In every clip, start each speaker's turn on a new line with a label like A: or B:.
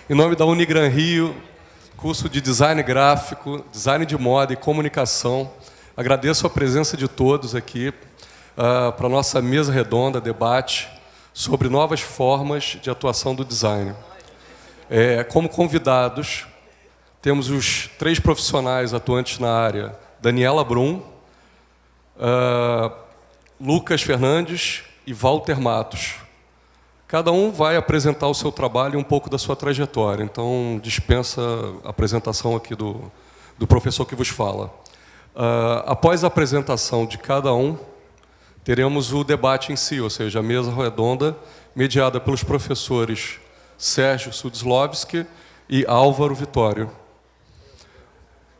A: Em nome da Unigran Rio, curso de Design Gráfico, Design de Moda e Comunicação, agradeço a presença de todos aqui para a nossa mesa redonda, debate sobre novas formas de atuação do design. Como convidados, temos os 3 profissionais atuantes na área: Daniela Brum, Lucas Fernandes e Walter Matos. Cada um vai apresentar o seu trabalho e um pouco da sua trajetória. Então, dispensa a apresentação aqui do professor que vos fala. Após a apresentação de cada um, teremos o debate em si, ou seja, a mesa redonda, mediada pelos professores Sérgio Sudslowski e Álvaro Vitório.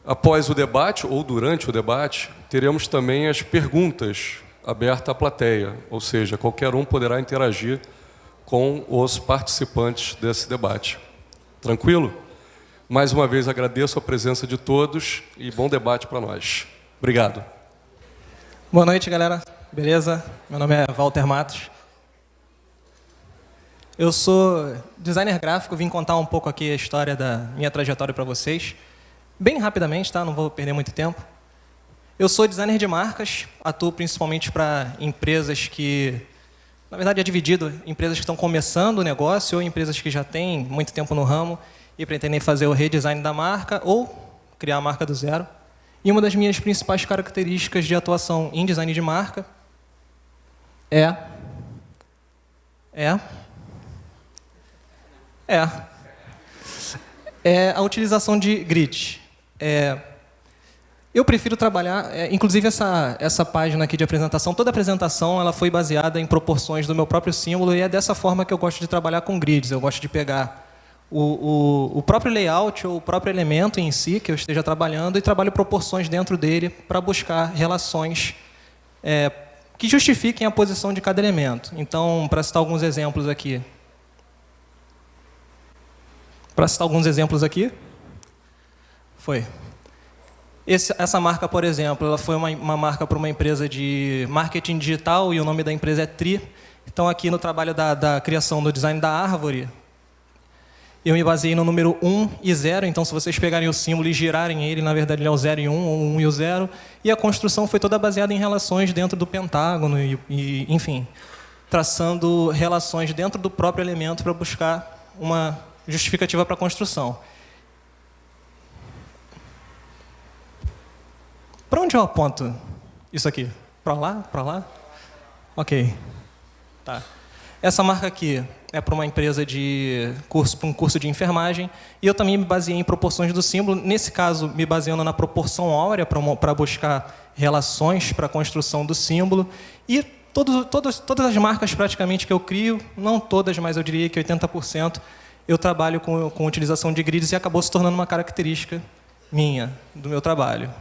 A: Após o debate, ou durante o debate, teremos também as perguntas abertas à plateia, ou seja, qualquer um poderá interagir com os participantes desse debate. Tranquilo? Mais uma vez agradeço a presença de todos e bom debate para nós. Obrigado.
B: Boa noite, galera. Beleza? Meu nome é Walter Matos. Eu sou designer gráfico, vim contar um pouco aqui a história da minha trajetória para vocês. Bem rapidamente, tá? Não vou perder muito tempo. Eu sou designer de marcas, atuo principalmente para empresas que... Na verdade, é dividido em empresas que estão começando o negócio ou empresas que já têm muito tempo no ramo e pretendem fazer o redesign da marca ou criar a marca do zero. E uma das minhas principais características de atuação em design de marca é a utilização de grids. Eu prefiro trabalhar, inclusive essa página aqui de apresentação, toda a apresentação ela foi baseada em proporções do meu próprio símbolo e é dessa forma que eu gosto de trabalhar com grids. Eu gosto de pegar o próprio layout ou o próprio elemento em si que eu esteja trabalhando e trabalho proporções dentro dele para buscar relações que justifiquem a posição de cada elemento. Então, para citar alguns exemplos aqui. Essa marca, por exemplo, ela foi uma marca para uma empresa de marketing digital e o nome da empresa é Tri. Então, aqui no trabalho da criação do design da árvore, eu me baseei no número 1 e 0. Então, se vocês pegarem o símbolo e girarem ele, na verdade ele é o 0 e 1, ou 1 e o 0. E a construção foi toda baseada em relações dentro do pentágono, enfim, traçando relações dentro do próprio elemento para buscar uma justificativa para a construção. Para onde eu aponto isso aqui? Para lá? Para lá? Ok. Tá. Essa marca aqui é para uma empresa de curso, para um curso de enfermagem, e eu também me baseei em proporções do símbolo, nesse caso, me baseando na proporção áurea para buscar relações para a construção do símbolo, e todas as marcas praticamente que eu crio, não todas, mas eu diria que 80%, eu trabalho com utilização de grids e acabou se tornando uma característica minha, do meu trabalho.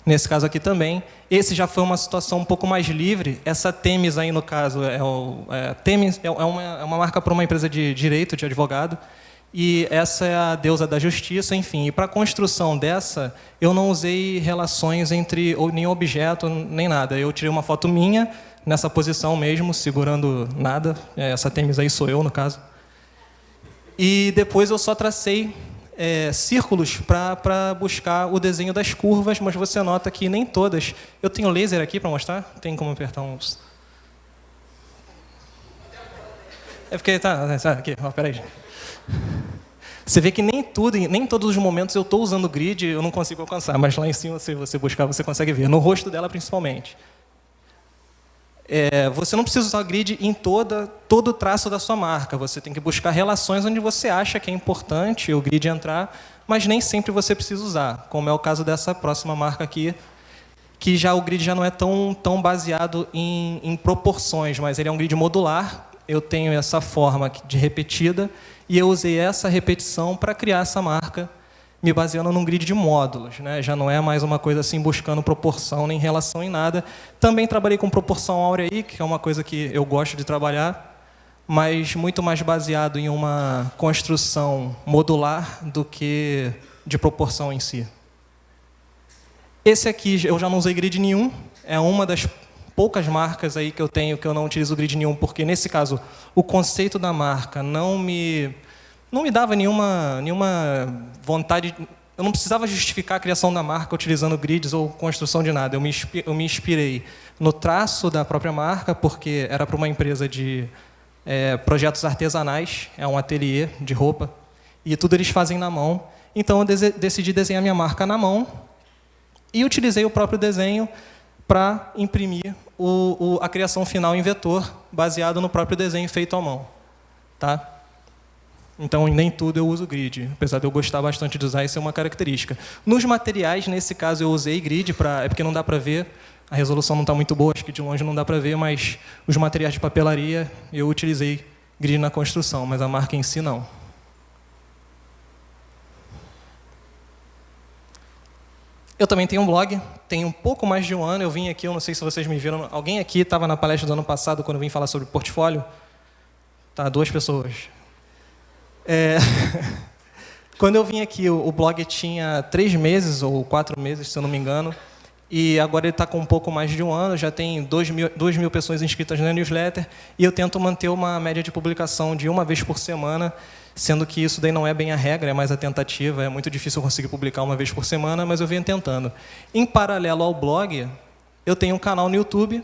B: Nesse caso aqui também, esse já foi uma situação um pouco mais livre. Essa Temis aí, no caso, Temis é uma marca para uma empresa de direito, de advogado, e essa é a deusa da justiça, enfim. E para a construção dessa, eu não usei relações entre nenhum objeto, nem nada. Eu tirei uma foto minha, nessa posição mesmo, segurando nada. Essa Temis aí sou eu, no caso. E depois eu só tracei círculos para buscar o desenho das curvas, mas você nota que nem todas... Eu tenho laser aqui para mostrar? Tem como apertar uns... Porque... Tá, aqui, peraí. Você vê que nem todos os momentos eu estou usando grid, eu não consigo alcançar, mas lá em cima, se você buscar, você consegue ver. No rosto dela, principalmente. Você não precisa usar grid em todo o traço da sua marca. Você tem que buscar relações onde você acha que é importante o grid entrar, mas nem sempre você precisa usar, como é o caso dessa próxima marca aqui, que já o grid já não é tão baseado em proporções, mas ele é um grid modular. Eu tenho essa forma de repetida e eu usei essa repetição para criar essa marca, me baseando num grid de módulos, né? Já não é mais uma coisa assim buscando proporção nem relação em nada. Também trabalhei com proporção áurea aí, que é uma coisa que eu gosto de trabalhar, mas muito mais baseado em uma construção modular do que de proporção em si. Esse aqui eu já não usei grid nenhum, é uma das poucas marcas aí que eu tenho que eu não utilizo grid nenhum, porque nesse caso o conceito da marca não me dava nenhuma vontade. Eu não precisava justificar a criação da marca utilizando grids ou construção de nada. Eu me inspirei no traço da própria marca, porque era para uma empresa de projetos artesanais, é um ateliê de roupa, e tudo eles fazem na mão. Então, eu decidi desenhar minha marca na mão e utilizei o próprio desenho para imprimir a criação final em vetor, baseado no próprio desenho feito à mão. Tá? Então, nem tudo eu uso grid, apesar de eu gostar bastante de usar, isso é uma característica. Nos materiais, nesse caso, eu usei grid, é porque não dá para ver, a resolução não está muito boa, acho que de longe não dá para ver, mas os materiais de papelaria, eu utilizei grid na construção, mas a marca em si não. Eu também tenho um blog, tem um pouco mais de um ano, eu vim aqui, eu não sei se vocês me viram, alguém aqui estava na palestra do ano passado, quando eu vim falar sobre portfólio? Tá, 2 pessoas. Quando eu vim aqui, o blog tinha 3 meses ou 4 meses, se eu não me engano, e agora ele está com um pouco mais de um ano, já tem 2 mil pessoas inscritas na newsletter, e eu tento manter uma média de publicação de 1 vez por semana, sendo que isso daí não é bem a regra, é mais a tentativa, é muito difícil eu conseguir publicar 1 vez por semana, mas eu venho tentando. Em paralelo ao blog, eu tenho um canal no YouTube,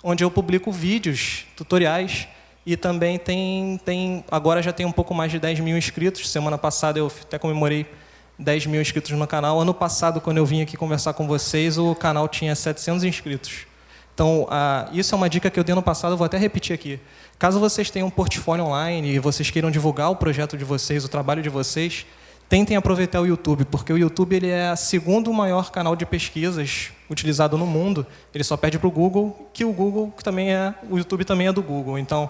B: onde eu publico vídeos, tutoriais, e também agora já tem um pouco mais de 10 mil inscritos, semana passada eu até comemorei 10 mil inscritos no canal. Ano passado, quando eu vim aqui conversar com vocês, o canal tinha 700 inscritos. Então, isso é uma dica que eu dei no passado, eu vou até repetir aqui. Caso vocês tenham um portfólio online e vocês queiram divulgar o projeto de vocês, o trabalho de vocês, tentem aproveitar o YouTube, porque o YouTube ele é o 2º maior canal de pesquisas utilizado no mundo. Ele só perde para o Google, que o YouTube também é do Google. Então,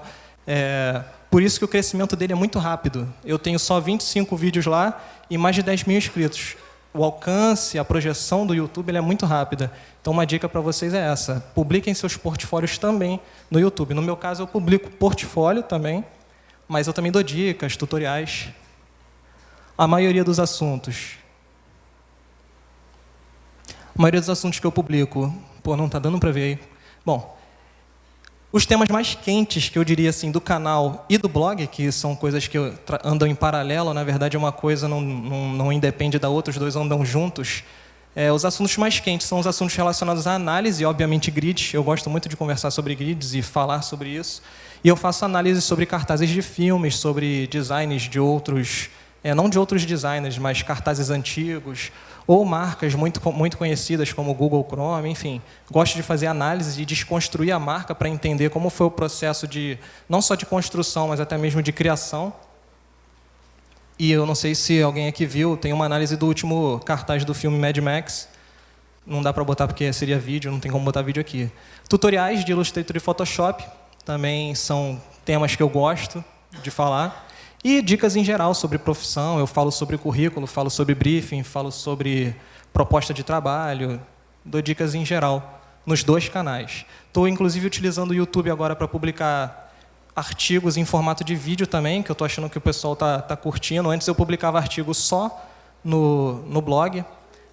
B: por isso que o crescimento dele é muito rápido. Eu tenho só 25 vídeos lá e mais de 10 mil inscritos. O alcance, a projeção do YouTube ele é muito rápida. Então, uma dica para vocês é essa. Publiquem seus portfólios também no YouTube. No meu caso, eu publico portfólio também, mas eu também dou dicas, tutoriais. A maioria dos assuntos. A maioria dos assuntos que eu publico... Pô, não está dando para ver aí. Bom, os temas mais quentes, que eu diria assim, do canal e do blog, que são coisas que andam em paralelo, na verdade uma coisa não independe da outra, os dois andam juntos. Os assuntos mais quentes são os assuntos relacionados à análise, obviamente grids. Eu gosto muito de conversar sobre grids e falar sobre isso. E eu faço análise sobre cartazes de filmes, sobre designs de outros... não de outros designers, mas cartazes antigos, ou marcas muito conhecidas como o Google Chrome, enfim. Gosto de fazer análise e desconstruir a marca para entender como foi o processo não só de construção, mas até mesmo de criação. E eu não sei se alguém aqui viu, tem uma análise do último cartaz do filme Mad Max. Não dá para botar porque seria vídeo, não tem como botar vídeo aqui. Tutoriais de Illustrator e Photoshop, também são temas que eu gosto de falar. E dicas em geral sobre profissão, eu falo sobre currículo, falo sobre briefing, falo sobre proposta de trabalho, dou dicas em geral nos 2 canais. Estou, inclusive, utilizando o YouTube agora para publicar artigos em formato de vídeo também, que eu estou achando que o pessoal está curtindo. Antes eu publicava artigos só no blog,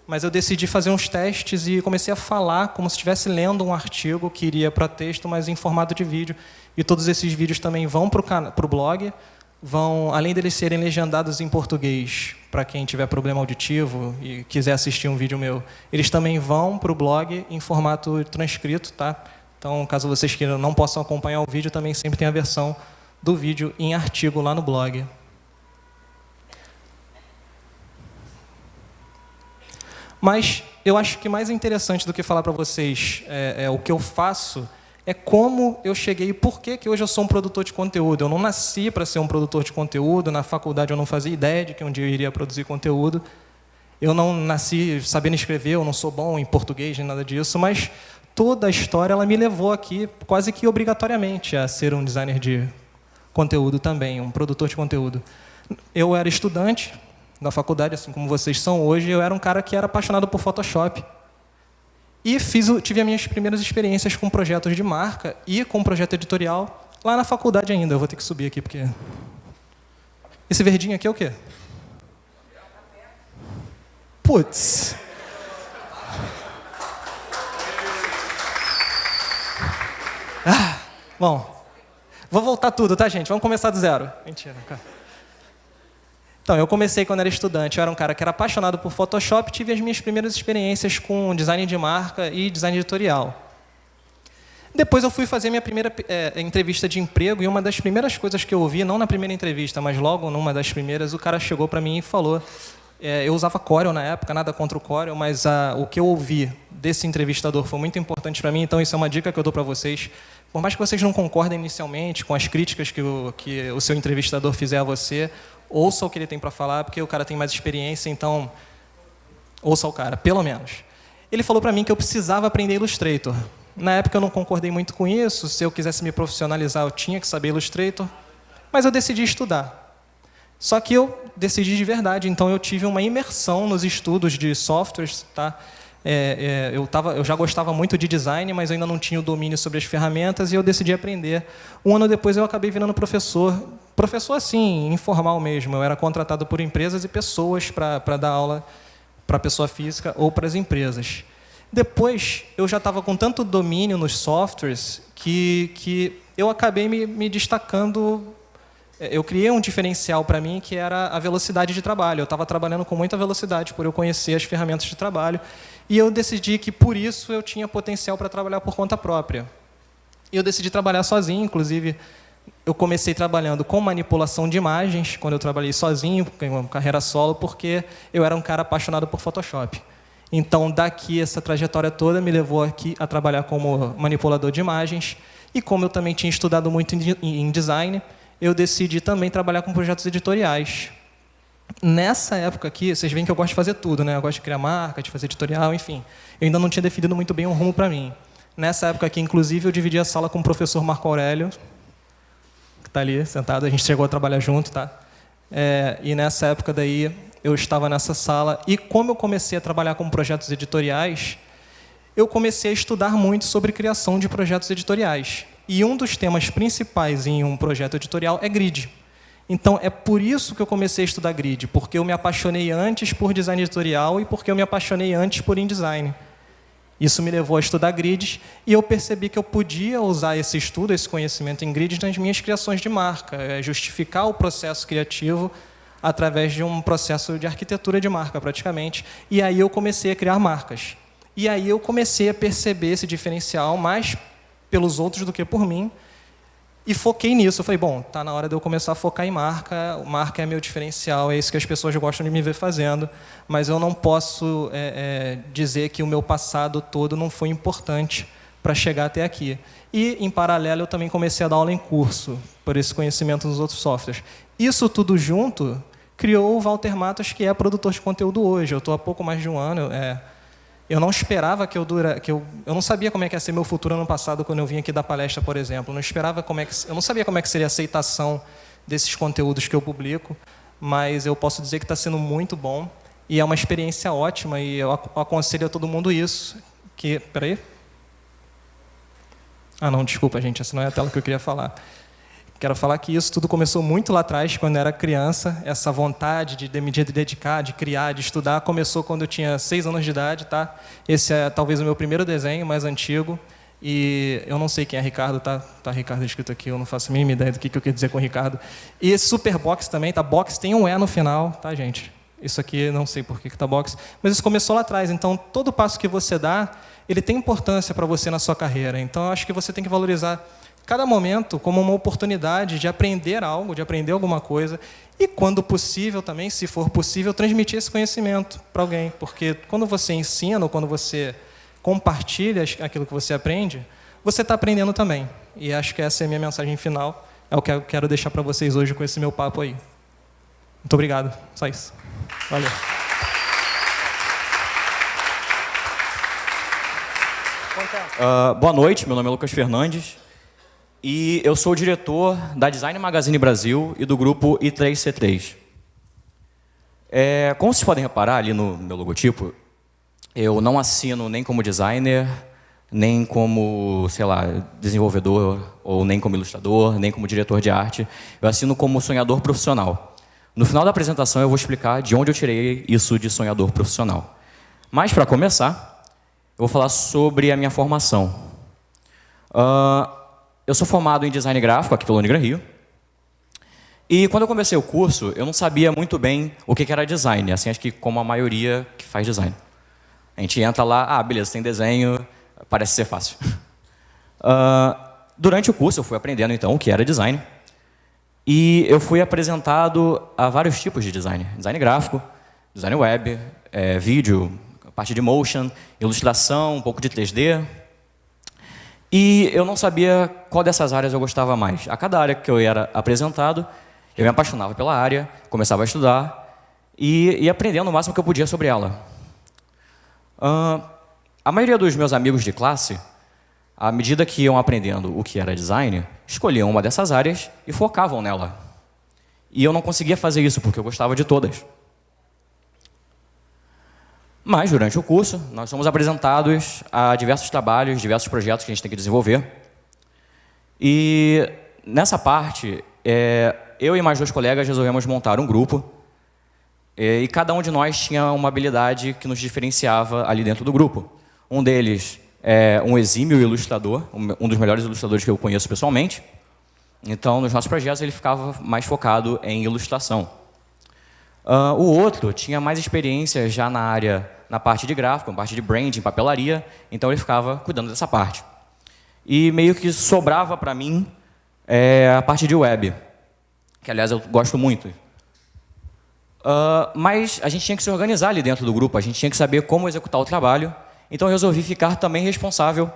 B: mas eu decidi fazer uns testes e comecei a falar como se estivesse lendo um artigo que iria para texto, mas em formato de vídeo. E todos esses vídeos também vão para o blog, além deles serem legendados em português, para quem tiver problema auditivo e quiser assistir um vídeo meu, eles também vão para o blog em formato transcrito, tá? Então, caso vocês queiram, não possam acompanhar o vídeo, também sempre tem a versão do vídeo em artigo lá no blog. Mas eu acho que mais interessante do que falar para vocês o que eu faço, é como eu cheguei e por que hoje eu sou um produtor de conteúdo. Eu não nasci para ser um produtor de conteúdo, na faculdade eu não fazia ideia de que um dia eu iria produzir conteúdo. Eu não nasci sabendo escrever, eu não sou bom em português nem nada disso, mas toda a história ela me levou aqui quase que obrigatoriamente a ser um designer de conteúdo também, um produtor de conteúdo. Eu era estudante da faculdade, assim como vocês são hoje, eu era um cara que era apaixonado por Photoshop. E tive as minhas primeiras experiências com projetos de marca e com projeto editorial lá na faculdade ainda. Eu vou ter que subir aqui, porque... Esse verdinho aqui é o quê? Putz! Bom, vou voltar tudo, tá, gente? Vamos começar do zero. Mentira, cara. Então, eu comecei quando era estudante. Eu era um cara que era apaixonado por Photoshop. Tive as minhas primeiras experiências com design de marca e design editorial. Depois eu fui fazer minha primeira entrevista de emprego, e uma das primeiras coisas que eu ouvi, não na primeira entrevista, mas logo numa das primeiras, o cara chegou para mim e falou... eu usava Corel na época, nada contra o Corel, mas o que eu ouvi desse entrevistador foi muito importante para mim, então isso é uma dica que eu dou para vocês. Por mais que vocês não concordem inicialmente com as críticas que o seu entrevistador fizer a você, ouça o que ele tem para falar, porque o cara tem mais experiência, então ouça o cara, pelo menos. Ele falou para mim que eu precisava aprender Illustrator. Na época eu não concordei muito com isso, se eu quisesse me profissionalizar eu tinha que saber Illustrator, mas eu decidi estudar. Só que eu decidi de verdade, então eu tive uma imersão nos estudos de softwares, tá? Eu já gostava muito de design, mas eu ainda não tinha o domínio sobre as ferramentas, e eu decidi aprender. Um ano depois eu acabei virando professor assim, informal mesmo. Eu era contratado por empresas e pessoas para dar aula para a pessoa física ou para as empresas. Depois, eu já estava com tanto domínio nos softwares que eu acabei me destacando. Eu criei um diferencial para mim, que era a velocidade de trabalho. Eu estava trabalhando com muita velocidade, por eu conhecer as ferramentas de trabalho, e eu decidi que, por isso, eu tinha potencial para trabalhar por conta própria. E eu decidi trabalhar sozinho, inclusive, eu comecei trabalhando com manipulação de imagens, quando eu trabalhei sozinho, em uma carreira solo, porque eu era um cara apaixonado por Photoshop. Então, daqui, essa trajetória toda me levou aqui a trabalhar como manipulador de imagens, e como eu também tinha estudado muito em design, eu decidi também trabalhar com projetos editoriais. Nessa época aqui, vocês veem que eu gosto de fazer tudo, né? Eu gosto de criar marca, de fazer editorial, enfim. Eu ainda não tinha definido muito bem um rumo para mim. Nessa época aqui, inclusive, eu dividi a sala com o professor Marco Aurélio, que está ali sentado, a gente chegou a trabalhar junto, tá? E nessa época daí, eu estava nessa sala, e como eu comecei a trabalhar com projetos editoriais, eu comecei a estudar muito sobre criação de projetos editoriais. E um dos temas principais em um projeto editorial é grid. Então, é por isso que eu comecei a estudar grid, porque eu me apaixonei antes por design editorial e porque eu me apaixonei antes por InDesign. Isso me levou a estudar grids, e eu percebi que eu podia usar esse estudo, esse conhecimento em grids, nas minhas criações de marca, justificar o processo criativo através de um processo de arquitetura de marca, praticamente. E aí eu comecei a criar marcas. E aí eu comecei a perceber esse diferencial mais pelos outros do que por mim, e foquei nisso. Eu falei, bom, está na hora de eu começar a focar em marca, marca é meu diferencial, é isso que as pessoas gostam de me ver fazendo, mas eu não posso dizer que o meu passado todo não foi importante para chegar até aqui. E, em paralelo, eu também comecei a dar aula em curso, por esse conhecimento dos outros softwares. Isso tudo junto criou o Walter Matos, que é produtor de conteúdo hoje. Eu estou há pouco mais de um ano. Eu não esperava eu não sabia como é que ia ser meu futuro ano passado, quando eu vim aqui dar palestra, por exemplo. Eu não sabia como é que seria a aceitação desses conteúdos que eu publico, mas eu posso dizer que está sendo muito bom, e é uma experiência ótima, e eu aconselho a todo mundo isso. Peraí. Ah, não, desculpa, gente, essa não é a tela que eu queria falar. Quero falar que isso tudo começou muito lá atrás, quando eu era criança. Essa vontade de me dedicar, de criar, de estudar, começou quando eu tinha 6 anos de idade, tá? Esse é talvez o meu primeiro desenho, mais antigo. E eu não sei quem é Ricardo, tá Ricardo escrito aqui, eu não faço a mínima ideia do que eu quero dizer com Ricardo. E esse Superbox também, tá? Box tem um E no final, tá, gente? Isso aqui, não sei por que tá box. Mas isso começou lá atrás, então todo passo que você dá, ele tem importância para você na sua carreira. Então eu acho que você tem que valorizar cada momento como uma oportunidade de aprender algo, de aprender alguma coisa, e, quando possível também, se for possível, transmitir esse conhecimento para alguém. Porque quando você ensina, ou quando você compartilha aquilo que você aprende, você está aprendendo também. E acho que essa é a minha mensagem final, é o que eu quero deixar para vocês hoje com esse meu papo aí. Muito obrigado. Só isso. Valeu.
C: Boa noite, meu nome é Lucas Fernandes. E eu sou o diretor da Design Magazine Brasil e do grupo I3C3. Como vocês podem reparar ali no meu logotipo, eu não assino nem como designer, nem como, sei lá, desenvolvedor, ou nem como ilustrador, nem como diretor de arte. Eu assino como sonhador profissional. No final da apresentação eu vou explicar de onde eu tirei isso de sonhador profissional. Mas, para começar, eu vou falar sobre a minha formação. eu sou formado em design gráfico aqui pela Unigran-Rio. E quando eu comecei o curso, eu não sabia muito bem o que era design, assim, acho que como a maioria que faz design. A gente entra lá, beleza, tem desenho, parece ser fácil. Durante o curso, eu fui aprendendo, então, o que era design. E eu fui apresentado a vários tipos de design. Design gráfico, design web, vídeo, parte de motion, ilustração, um pouco de 3D. E eu não sabia qual dessas áreas eu gostava mais. A cada área que eu era apresentado, eu me apaixonava pela área, começava a estudar e aprendendo o máximo que eu podia sobre ela. A maioria dos meus amigos de classe, à medida que iam aprendendo o que era design, escolhiam uma dessas áreas e focavam nela. E eu não conseguia fazer isso, porque eu gostava de todas. Mas, durante o curso, nós somos apresentados a diversos trabalhos, diversos projetos que a gente tem que desenvolver. E, nessa parte, eu e mais 2 colegas resolvemos montar um grupo. E cada um de nós tinha uma habilidade que nos diferenciava ali dentro do grupo. Um deles é um exímio ilustrador, um dos melhores ilustradores que eu conheço pessoalmente. Então, nos nossos projetos, ele ficava mais focado em ilustração. O outro tinha mais experiência já na parte de gráfico, na parte de branding, papelaria, então ele ficava cuidando dessa parte. E meio que sobrava para mim a parte de web, que, aliás, eu gosto muito. Mas a gente tinha que se organizar ali dentro do grupo, a gente tinha que saber como executar o trabalho, então eu resolvi ficar também responsável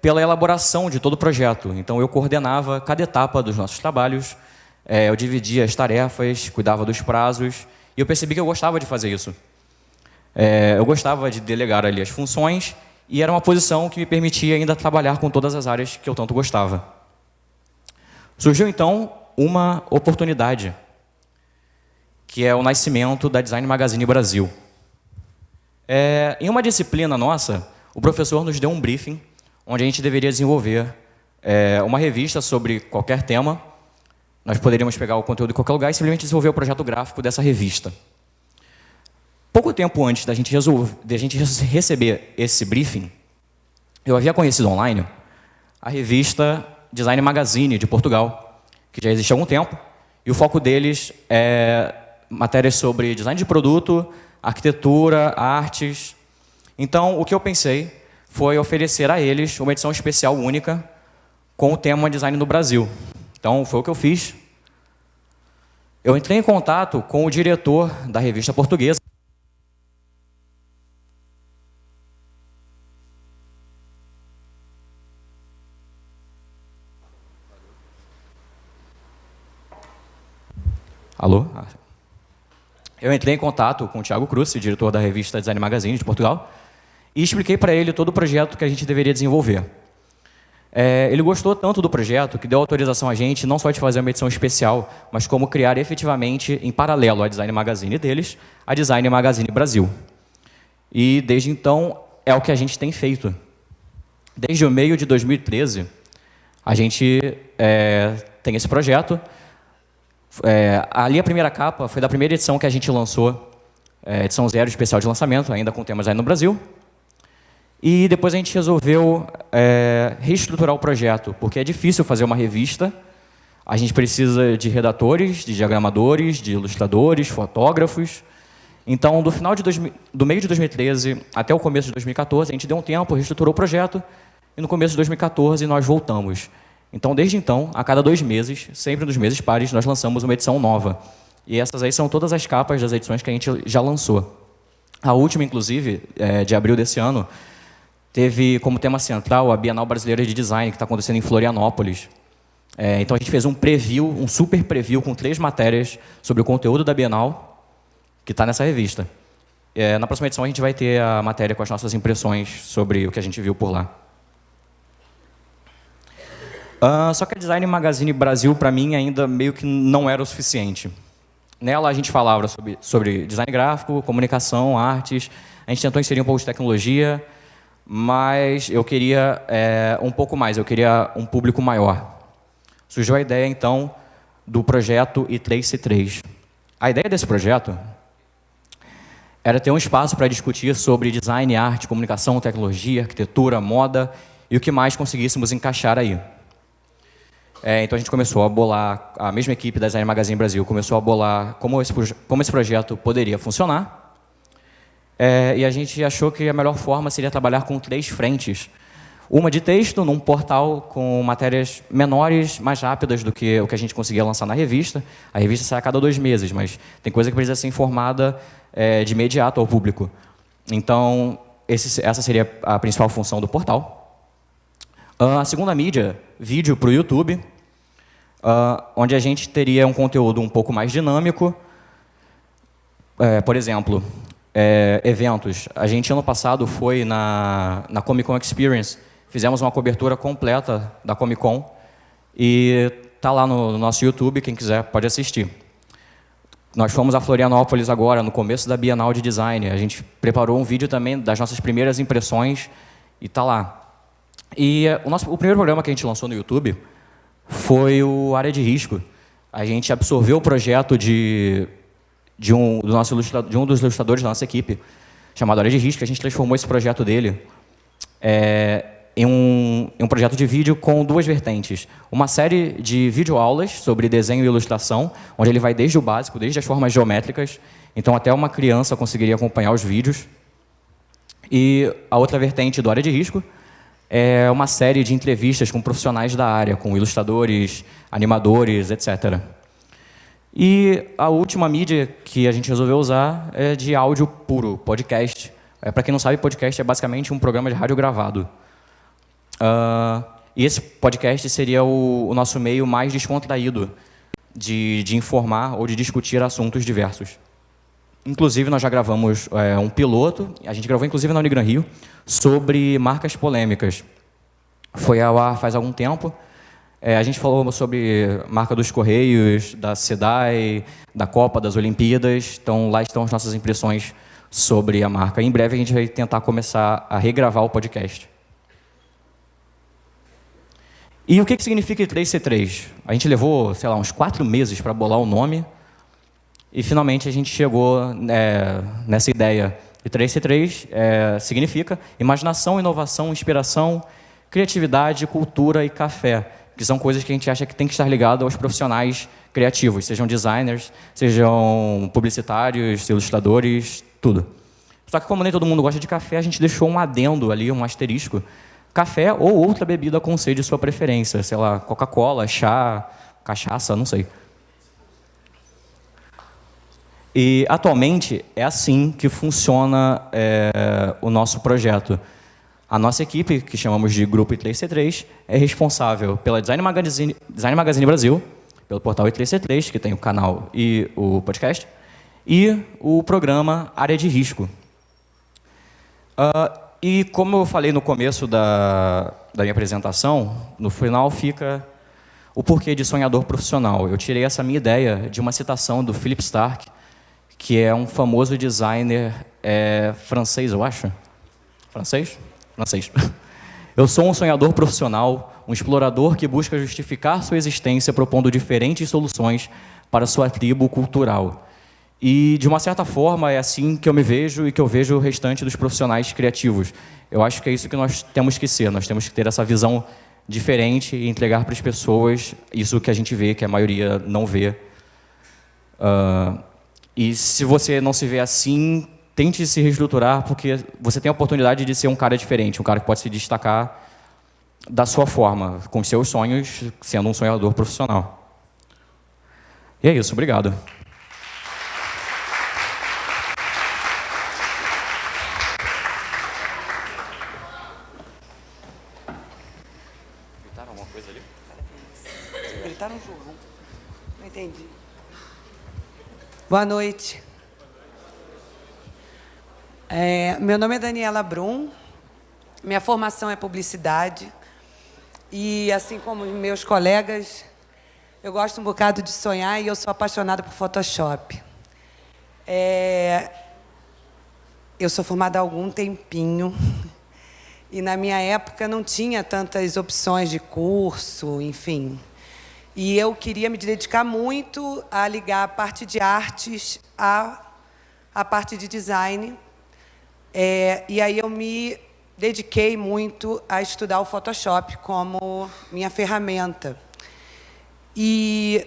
C: pela elaboração de todo o projeto. Então eu coordenava cada etapa dos nossos trabalhos, eu dividia as tarefas, cuidava dos prazos, e eu percebi que eu gostava de fazer isso. Eu gostava de delegar ali as funções, e era uma posição que me permitia ainda trabalhar com todas as áreas que eu tanto gostava. Surgiu então uma oportunidade, que é o nascimento da Design Magazine Brasil. Em uma disciplina nossa, o professor nos deu um briefing, onde a gente deveria desenvolver uma revista sobre qualquer tema. Nós poderíamos pegar o conteúdo de qualquer lugar e simplesmente desenvolver o projeto gráfico dessa revista. Pouco tempo antes da gente receber esse briefing, eu havia conhecido online a revista Design Magazine de Portugal, que já existe há algum tempo, e o foco deles é matérias sobre design de produto, arquitetura, artes. Então, o que eu pensei foi oferecer a eles uma edição especial única com o tema Design no Brasil. Então, foi o que eu fiz. Eu entrei em contato com o diretor da revista portuguesa. Alô? Eu entrei em contato com o Thiago Cruz, diretor da revista Design Magazine de Portugal, e expliquei para ele todo o projeto que a gente deveria desenvolver. Ele gostou tanto do projeto que deu autorização a gente não só de fazer uma edição especial, mas como criar efetivamente, em paralelo à Design Magazine deles, a Design Magazine Brasil. E desde então é o que a gente tem feito. Desde o meio de 2013, a gente tem esse projeto. Ali a primeira capa foi da primeira edição que a gente lançou, edição 0 especial de lançamento, ainda com temas aí no Brasil. E depois a gente resolveu reestruturar o projeto, porque é difícil fazer uma revista. A gente precisa de redatores, de diagramadores, de ilustradores, fotógrafos. Então, do meio de 2013 até o começo de 2014, a gente deu um tempo, reestruturou o projeto, e no começo de 2014 nós voltamos. Então, desde então, a cada 2 meses, sempre nos meses pares, nós lançamos uma edição nova. E essas aí são todas as capas das edições que a gente já lançou. A última, inclusive, de abril desse ano, teve como tema central a Bienal Brasileira de Design, que está acontecendo em Florianópolis. Então, a gente fez um preview, um super preview, com 3 matérias sobre o conteúdo da Bienal, que está nessa revista. Na próxima edição, a gente vai ter a matéria com as nossas impressões sobre o que a gente viu por lá. Só que a Design Magazine Brasil, para mim, ainda meio que não era o suficiente. Nela, a gente falava sobre design gráfico, comunicação, artes. A gente tentou inserir um pouco de tecnologia, mas eu queria um pouco mais, eu queria um público maior. Surgiu a ideia, então, do projeto I3C3. A ideia desse projeto era ter um espaço para discutir sobre design, arte, comunicação, tecnologia, arquitetura, moda e o que mais conseguíssemos encaixar aí. Então a gente começou a bolar, a mesma equipe da Design Magazine Brasil começou a bolar como esse projeto poderia funcionar, e a gente achou que a melhor forma seria trabalhar com 3 frentes. Uma de texto, num portal com matérias menores, mais rápidas do que o que a gente conseguia lançar na revista. A revista sai a cada 2 meses, mas tem coisa que precisa ser informada de imediato ao público. Então, essa seria a principal função do portal. A segunda mídia, vídeo para o YouTube, onde a gente teria um conteúdo um pouco mais dinâmico. Por exemplo, eventos. A gente, ano passado, foi na Comic Con Experience. Fizemos uma cobertura completa da Comic Con e está lá no nosso YouTube, quem quiser pode assistir. Nós fomos a Florianópolis agora, no começo da Bienal de Design. A gente preparou um vídeo também das nossas primeiras impressões e está lá. E o primeiro programa que a gente lançou no YouTube foi o Área de Risco. A gente absorveu o projeto de um dos ilustradores da nossa equipe, chamado Área de Risco. A gente transformou esse projeto dele em um projeto de vídeo com 2 vertentes. Uma série de videoaulas sobre desenho e ilustração, onde ele vai desde o básico, desde as formas geométricas, então até uma criança conseguiria acompanhar os vídeos. E a outra vertente do Área de Risco é uma série de entrevistas com profissionais da área, com ilustradores, animadores, etc. E a última mídia que a gente resolveu usar é de áudio puro, podcast. Para quem não sabe, podcast é basicamente um programa de rádio gravado. E esse podcast seria o nosso meio mais descontraído de informar ou de discutir assuntos diversos. Inclusive, nós já gravamos um piloto, a gente gravou inclusive na Unigran Rio, sobre marcas polêmicas. Foi ao ar faz algum tempo. A gente falou sobre marca dos Correios, da SEDAI, da Copa, das Olimpíadas. Então, lá estão as nossas impressões sobre a marca. Em breve, a gente vai tentar começar a regravar o podcast. E o que significa I3C3? A gente levou, sei lá, uns 4 meses para bolar o nome e, finalmente, a gente chegou nessa ideia. I3C3 significa imaginação, inovação, inspiração, criatividade, cultura e café, que são coisas que a gente acha que tem que estar ligado aos profissionais criativos, sejam designers, sejam publicitários, ilustradores, tudo. Só que como nem todo mundo gosta de café, a gente deixou um adendo ali, um asterisco. Café ou outra bebida com C de sua preferência, sei lá, Coca-Cola, chá, cachaça, não sei. E, atualmente, é assim que funciona o nosso projeto. A nossa equipe, que chamamos de Grupo I3C3, é responsável pela Design Magazine Brasil, pelo portal I3C3, que tem o canal e o podcast, e o programa Área de Risco. E como eu falei no começo da minha apresentação, no final fica o porquê de sonhador profissional. Eu tirei essa minha ideia de uma citação do Philip Stark, que é um famoso designer francês, eu acho. Francês? Francês. Eu sou um sonhador profissional, um explorador que busca justificar sua existência propondo diferentes soluções para sua tribo cultural. E, de uma certa forma, é assim que eu me vejo e que eu vejo o restante dos profissionais criativos. Eu acho que é isso que nós temos que ser. Nós temos que ter essa visão diferente e entregar para as pessoas isso que a gente vê, que a maioria não vê. E se você não se vê assim, tente se reestruturar, porque você tem a oportunidade de ser um cara diferente, um cara que pode se destacar da sua forma, com os seus sonhos, sendo um sonhador profissional. E é isso, obrigado.
D: Gritaram alguma coisa ali? Gritaram João. Não entendi. Boa noite. Meu nome é Daniela Brum, minha formação é publicidade e, assim como meus colegas, eu gosto um bocado de sonhar e eu sou apaixonada por Photoshop. Eu sou formada há algum tempinho e, na minha época, não tinha tantas opções de curso, enfim. E eu queria me dedicar muito a ligar a parte de artes à parte de design. E aí eu me dediquei muito a estudar o Photoshop como minha ferramenta. E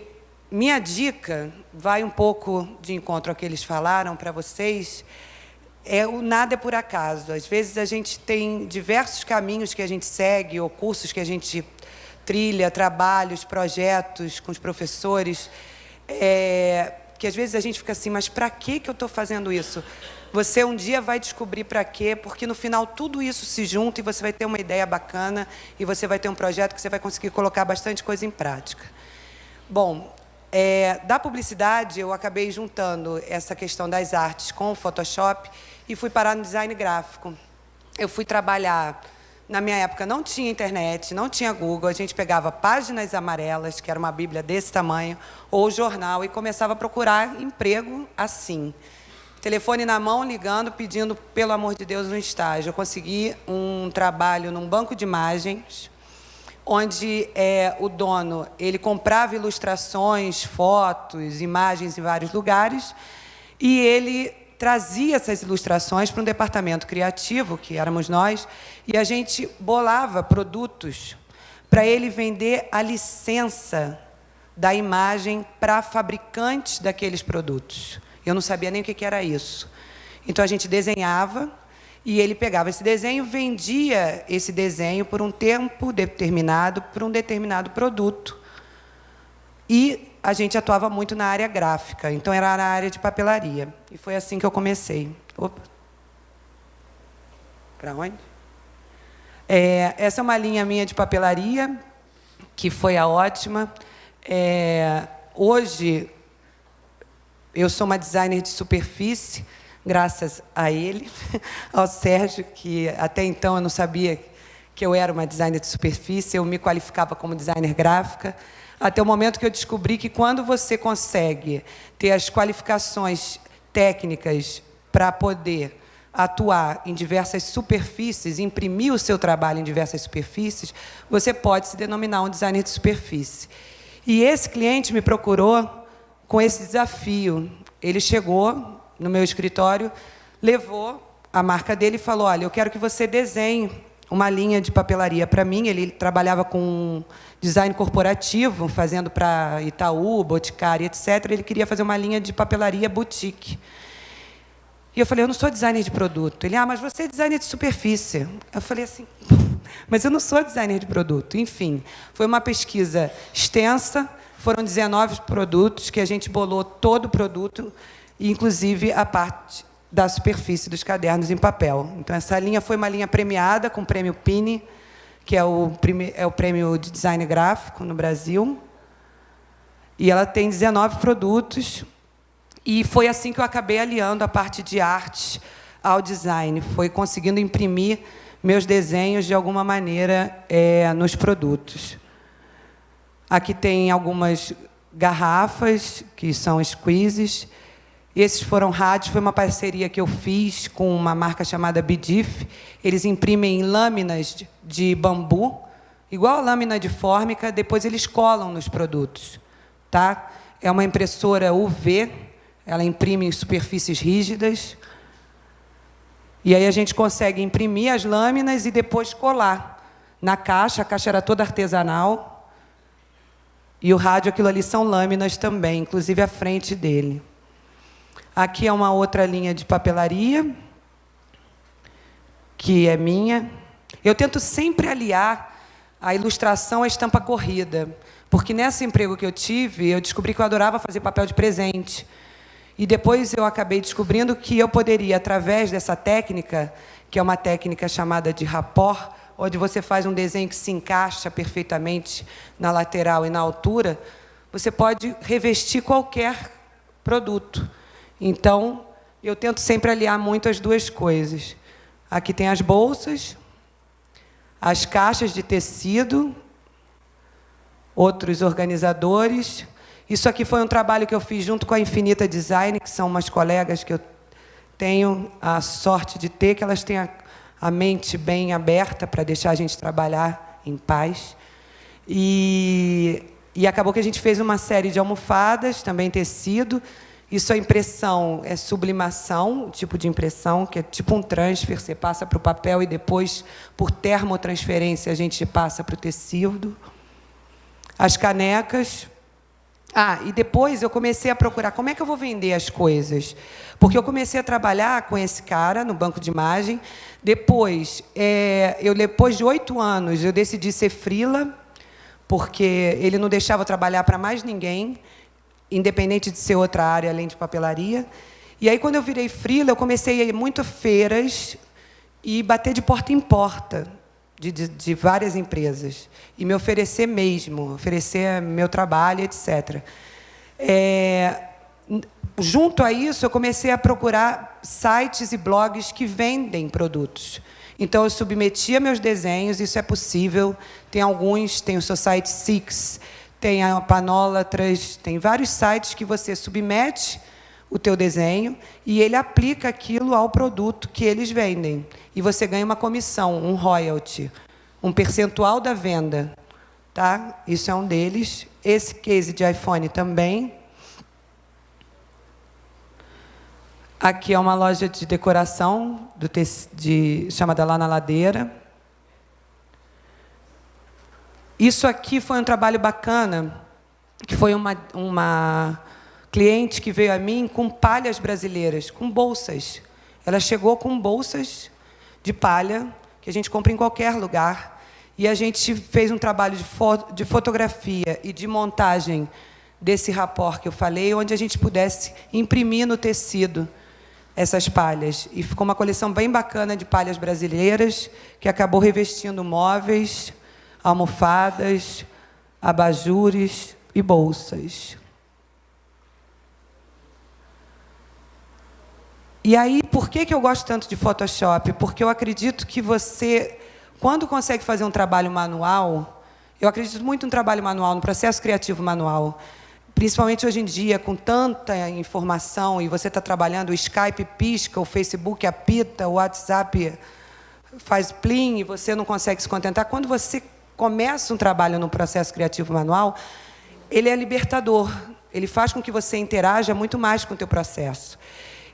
D: minha dica vai um pouco de encontro ao que eles falaram para vocês, o nada é por acaso. Às vezes a gente tem diversos caminhos que a gente segue, ou cursos que a gente trilha, trabalhos, projetos com os professores, que às vezes a gente fica assim, mas para que eu estou fazendo isso? Você um dia vai descobrir para quê, porque no final tudo isso se junta e você vai ter uma ideia bacana e você vai ter um projeto que você vai conseguir colocar bastante coisa em prática. Bom, da publicidade eu acabei juntando essa questão das artes com o Photoshop e fui parar no design gráfico. Eu fui trabalhar, na minha época não tinha internet, não tinha Google, a gente pegava páginas amarelas, que era uma bíblia desse tamanho, ou jornal, e começava a procurar emprego assim. Telefone na mão, ligando, pedindo, pelo amor de Deus, um estágio. Eu consegui um trabalho num banco de imagens, onde o dono ele comprava ilustrações, fotos, imagens em vários lugares, e ele trazia essas ilustrações para um departamento criativo, que éramos nós, e a gente bolava produtos para ele vender a licença da imagem para fabricantes daqueles produtos. Eu não sabia nem o que era isso. Então, a gente desenhava e ele pegava esse desenho, vendia esse desenho por um tempo determinado, por um determinado produto. E a gente atuava muito na área gráfica, então era na área de papelaria. E foi assim que eu comecei. Opa. Para onde? Essa é uma linha minha de papelaria, que foi a ótima. Hoje, eu sou uma designer de superfície, graças a ele, ao Sérgio, que até então eu não sabia que eu era uma designer de superfície, eu me qualificava como designer gráfica, até o momento que eu descobri que quando você consegue ter as qualificações técnicas para poder atuar em diversas superfícies, imprimir o seu trabalho em diversas superfícies, você pode se denominar um designer de superfície. E esse cliente me procurou com esse desafio. Ele chegou no meu escritório, levou a marca dele e falou, olha, eu quero que você desenhe uma linha de papelaria para mim. Ele trabalhava com design corporativo, fazendo para Itaú, Boticário, etc. Ele queria fazer uma linha de papelaria boutique. E eu falei, eu não sou designer de produto. Ele, mas você é designer de superfície. Eu falei assim, mas eu não sou designer de produto. Enfim, foi uma pesquisa extensa, foram 19 produtos que a gente bolou todo o produto, inclusive a parte da superfície dos cadernos em papel. Então, essa linha foi uma linha premiada com o prêmio Pini, que é o prêmio de design gráfico no Brasil. E ela tem 19 produtos. E foi assim que eu acabei aliando a parte de arte ao design. Foi conseguindo imprimir meus desenhos, de alguma maneira, nos produtos. Aqui tem algumas garrafas, que são squeezes. Esses foram rádios, foi uma parceria que eu fiz com uma marca chamada Bidif. Eles imprimem lâminas de bambu, igual a lâmina de fórmica, depois eles colam nos produtos. Tá? É uma impressora UV, ela imprime em superfícies rígidas. E aí a gente consegue imprimir as lâminas e depois colar na caixa. A caixa era toda artesanal. E o rádio, aquilo ali são lâminas também, inclusive a frente dele. Aqui é uma outra linha de papelaria, que é minha. Eu tento sempre aliar a ilustração à estampa corrida, porque nesse emprego que eu tive, eu descobri que eu adorava fazer papel de presente. E depois eu acabei descobrindo que eu poderia, através dessa técnica, que é uma técnica chamada de rapport, onde você faz um desenho que se encaixa perfeitamente na lateral e na altura, você pode revestir qualquer produto. Então, eu tento sempre aliar muito as duas coisas. Aqui tem as bolsas, as caixas de tecido, outros organizadores. Isso aqui foi um trabalho que eu fiz junto com a Infinita Design, que são umas colegas que eu tenho a sorte de ter, que elas têm a mente bem aberta para deixar a gente trabalhar em paz. E acabou que a gente fez uma série de almofadas, também tecido, Isso é impressão, é sublimação, um tipo de impressão, que é tipo um transfer, você passa para o papel e depois, por termotransferência, a gente passa para o tecido. As canecas. E depois eu comecei a procurar como é que eu vou vender as coisas. Porque eu comecei a trabalhar com esse cara no banco de imagem. Depois, depois de 8 anos, eu decidi ser freela, porque ele não deixava eu trabalhar para mais ninguém, independente de ser outra área além de papelaria. E aí, quando eu virei freela, eu comecei a ir muito a feiras e bater de porta em porta de várias empresas. E me oferecer mesmo, oferecer meu trabalho, etc. Junto a isso, eu comecei a procurar sites e blogs que vendem produtos. Então, eu submetia meus desenhos, isso é possível. Tem alguns, tem o Society 6, tem a Panólatras, tem vários sites que você submete o teu desenho e ele aplica aquilo ao produto que eles vendem. E você ganha uma comissão, um royalty, um percentual da venda. Tá? Isso é um deles. Esse case de iPhone também. Aqui é uma loja de decoração chamada Lá na Ladeira. Isso aqui foi um trabalho bacana, que foi uma cliente que veio a mim com palhas brasileiras, com bolsas. Ela chegou com bolsas de palha, que a gente compra em qualquer lugar, e a gente fez um trabalho de fotografia e de montagem desse rapport que eu falei, onde a gente pudesse imprimir no tecido essas palhas. E ficou uma coleção bem bacana de palhas brasileiras, que acabou revestindo móveis, almofadas, abajures e bolsas. E aí, por que eu gosto tanto de Photoshop? Porque eu acredito que você, quando consegue fazer um trabalho manual, eu acredito muito no trabalho manual, no processo criativo manual, principalmente hoje em dia, com tanta informação, e você está trabalhando, o Skype pisca, o Facebook apita, o WhatsApp faz plim, e você não consegue se contentar. Quando você começa um trabalho no processo criativo manual, ele é libertador. Ele faz com que você interaja muito mais com o teu processo.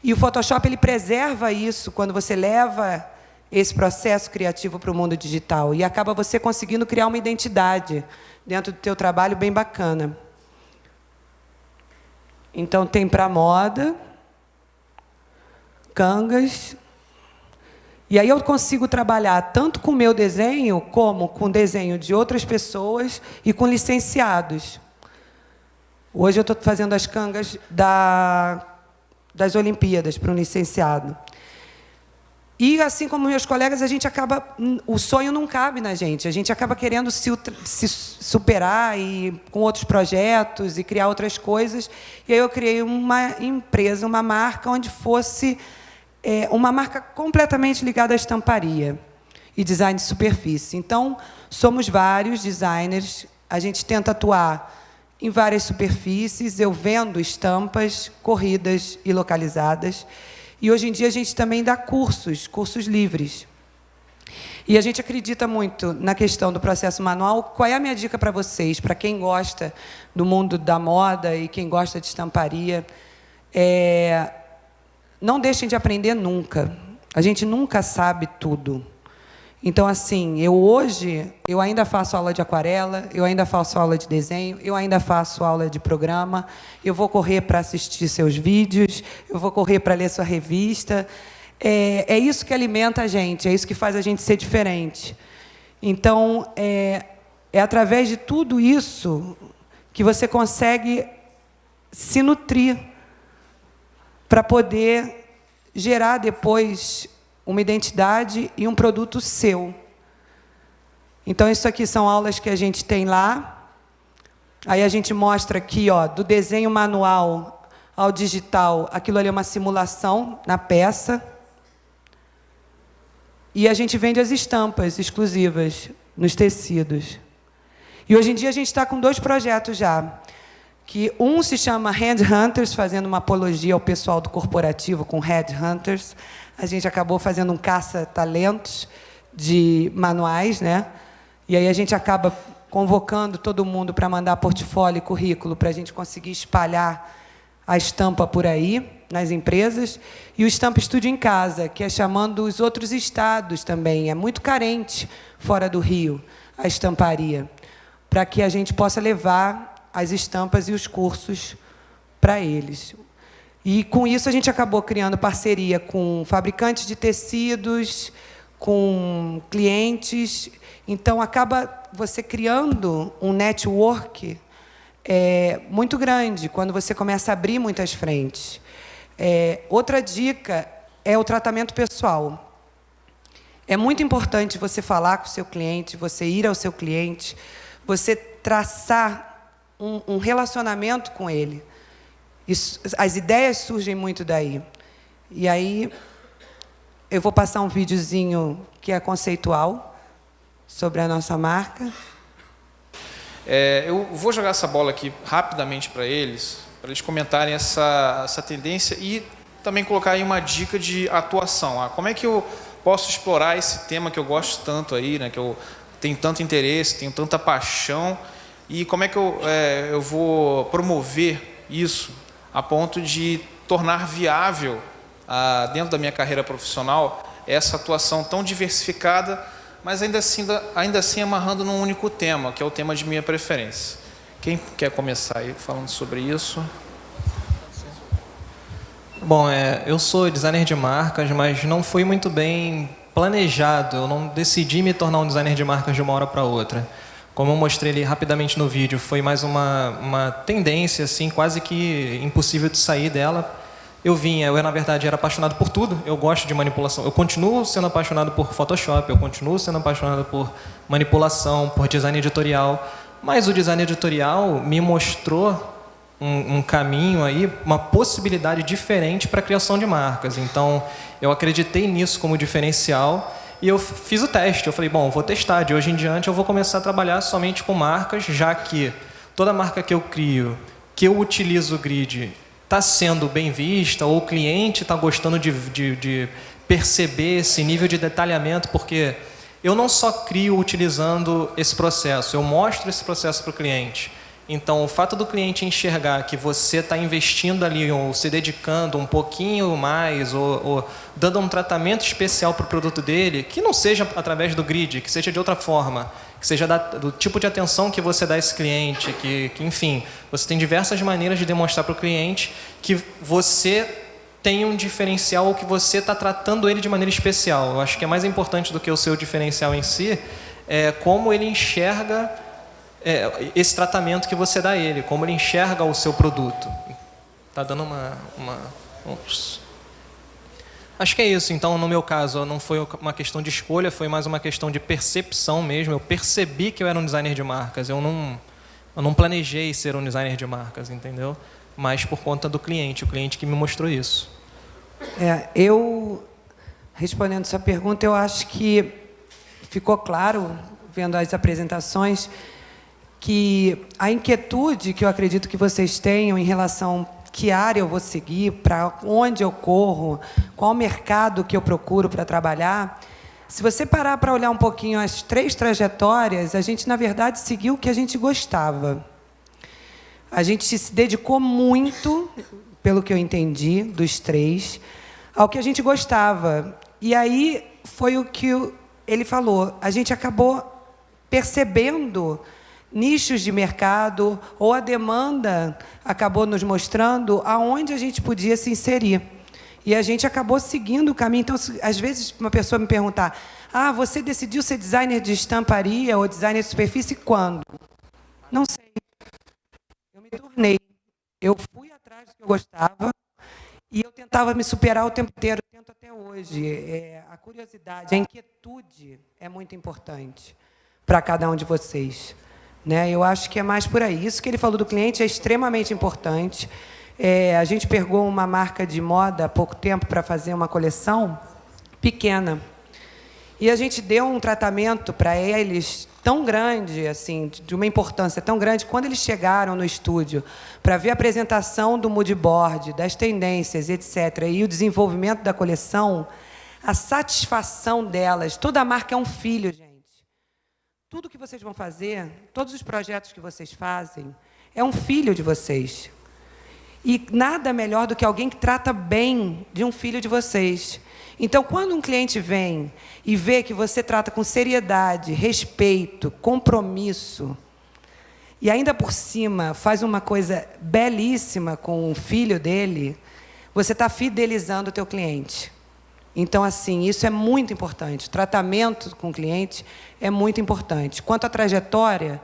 D: E o Photoshop, ele preserva isso quando você leva esse processo criativo para o mundo digital. E acaba você conseguindo criar uma identidade dentro do teu trabalho bem bacana. Então, tem para moda, cangas. E aí eu consigo trabalhar tanto com o meu desenho, como com o desenho de outras pessoas e com licenciados. Hoje eu estou fazendo as cangas das Olimpíadas para um licenciado. E, assim como meus colegas, a gente acaba... O sonho não cabe na gente. A gente acaba querendo se superar e, com outros projetos e criar outras coisas. E aí eu criei uma empresa, uma marca, onde fosse... uma marca completamente ligada à estamparia e design de superfície. Então, somos vários designers, a gente tenta atuar em várias superfícies, eu vendo estampas, corridas e localizadas, e hoje em dia a gente também dá cursos livres. E a gente acredita muito na questão do processo manual. Qual é a minha dica para vocês, para quem gosta do mundo da moda e quem gosta de estamparia? Não deixem de aprender nunca. A gente nunca sabe tudo. Então, assim, hoje eu ainda faço aula de aquarela, eu ainda faço aula de desenho, eu ainda faço aula de programa, eu vou correr para assistir seus vídeos, eu vou correr para ler sua revista. É isso que alimenta a gente, é isso que faz a gente ser diferente. Então, é através de tudo isso que você consegue se nutrir para poder gerar depois uma identidade e um produto seu. Então, isso aqui são aulas que a gente tem lá. Aí a gente mostra aqui, ó, do desenho manual ao digital, aquilo ali é uma simulação na peça. E a gente vende as estampas exclusivas nos tecidos. E hoje em dia a gente está com 2 projetos já. Que um se chama Headhunters, fazendo uma apologia ao pessoal do corporativo com Headhunters. A gente acabou fazendo um caça-talentos de manuais, né? E aí a gente acaba convocando todo mundo para mandar portfólio e currículo para a gente conseguir espalhar a estampa por aí, nas empresas, e o Estampa Estúdio em Casa, que é chamando os outros estados também. É muito carente, fora do Rio, a estamparia, para que a gente possa levar as estampas e os cursos para eles. E, com isso, a gente acabou criando parceria com fabricantes de tecidos, com clientes. Então, acaba você criando um network muito grande, quando você começa a abrir muitas frentes. Outra dica é o tratamento pessoal. É muito importante você falar com o seu cliente, você ir ao seu cliente, você traçar um relacionamento com ele. As ideias surgem muito daí. E aí, eu vou passar um videozinho que é conceitual sobre a nossa marca.
E: Eu vou jogar essa bola aqui rapidamente para eles comentarem essa tendência e também colocar aí uma dica de atuação. Como é que eu posso explorar esse tema que eu gosto tanto aí, né, que eu tenho tanto interesse, tenho tanta paixão, e como é que eu vou promover isso a ponto de tornar viável, dentro da minha carreira profissional, essa atuação tão diversificada, mas ainda assim amarrando num único tema, que é o tema de minha preferência. Quem quer começar aí falando sobre isso?
B: Bom, eu sou designer de marcas, mas não foi muito bem planejado. Eu não decidi me tornar um designer de marcas de uma hora para outra. Como eu mostrei ali rapidamente no vídeo, foi mais uma tendência, assim, quase que impossível de sair dela. Eu, na verdade, era apaixonado por tudo. Eu gosto de manipulação. Eu continuo sendo apaixonado por Photoshop, eu continuo sendo apaixonado por manipulação, por design editorial. Mas o design editorial me mostrou um caminho aí, uma possibilidade diferente para a criação de marcas. Então, eu acreditei nisso como diferencial e eu fiz o teste. Eu falei, bom, vou testar. De hoje em diante, eu vou começar a trabalhar somente com marcas, já que toda marca que eu crio, que eu utilizo o grid, está sendo bem vista, ou o cliente está gostando de perceber esse nível de detalhamento, porque eu não só crio utilizando esse processo, eu mostro esse processo para o cliente. Então, o fato do cliente enxergar que você está investindo ali, ou se dedicando um pouquinho mais, ou dando um tratamento especial para o produto dele, que não seja através do grid, que seja de outra forma, que seja do tipo de atenção que você dá a esse cliente, que enfim, você tem diversas maneiras de demonstrar para o cliente que você tem um diferencial ou que você está tratando ele de maneira especial. Eu acho que é mais importante do que o seu diferencial em si, como ele enxerga esse tratamento que você dá a ele, como ele enxerga o seu produto. Está dando Ups. Acho que é isso. Então, no meu caso, não foi uma questão de escolha, foi mais uma questão de percepção mesmo. Eu percebi que eu era um designer de marcas. Eu não planejei ser um designer de marcas, entendeu? Mas por conta do cliente, o cliente que me mostrou isso.
D: Eu, respondendo sua pergunta, eu acho que ficou claro, vendo as apresentações, que a inquietude que eu acredito que vocês tenham em relação a que área eu vou seguir, para onde eu corro, qual o mercado que eu procuro para trabalhar, se você parar para olhar um pouquinho as 3 trajetórias, a gente, na verdade, seguiu o que a gente gostava. A gente se dedicou muito, pelo que eu entendi, dos 3, ao que a gente gostava. E aí foi o que ele falou. A gente acabou percebendo nichos de mercado, ou a demanda acabou nos mostrando aonde a gente podia se inserir. E a gente acabou seguindo o caminho. Então, às vezes, uma pessoa me perguntar, você decidiu ser designer de estamparia ou designer de superfície quando? Não sei. Eu me tornei. Eu fui atrás do que eu gostava e eu tentava me superar o tempo inteiro, tento até hoje. A curiosidade, a inquietude é muito importante para cada um de vocês. Eu acho que é mais por aí. Isso que ele falou do cliente é extremamente importante. A gente pegou uma marca de moda há pouco tempo para fazer uma coleção pequena. E a gente deu um tratamento para eles tão grande, assim, de uma importância tão grande, quando eles chegaram no estúdio para ver a apresentação do mood board, das tendências, etc., e o desenvolvimento da coleção, a satisfação delas, toda a marca é um filho, gente. Tudo que vocês vão fazer, todos os projetos que vocês fazem, é um filho de vocês. E nada melhor do que alguém que trata bem de um filho de vocês. Então, quando um cliente vem e vê que você trata com seriedade, respeito, compromisso, e ainda por cima faz uma coisa belíssima com o filho dele, você está fidelizando o teu cliente. Então, assim, isso é muito importante. O tratamento com o cliente é muito importante. Quanto à trajetória,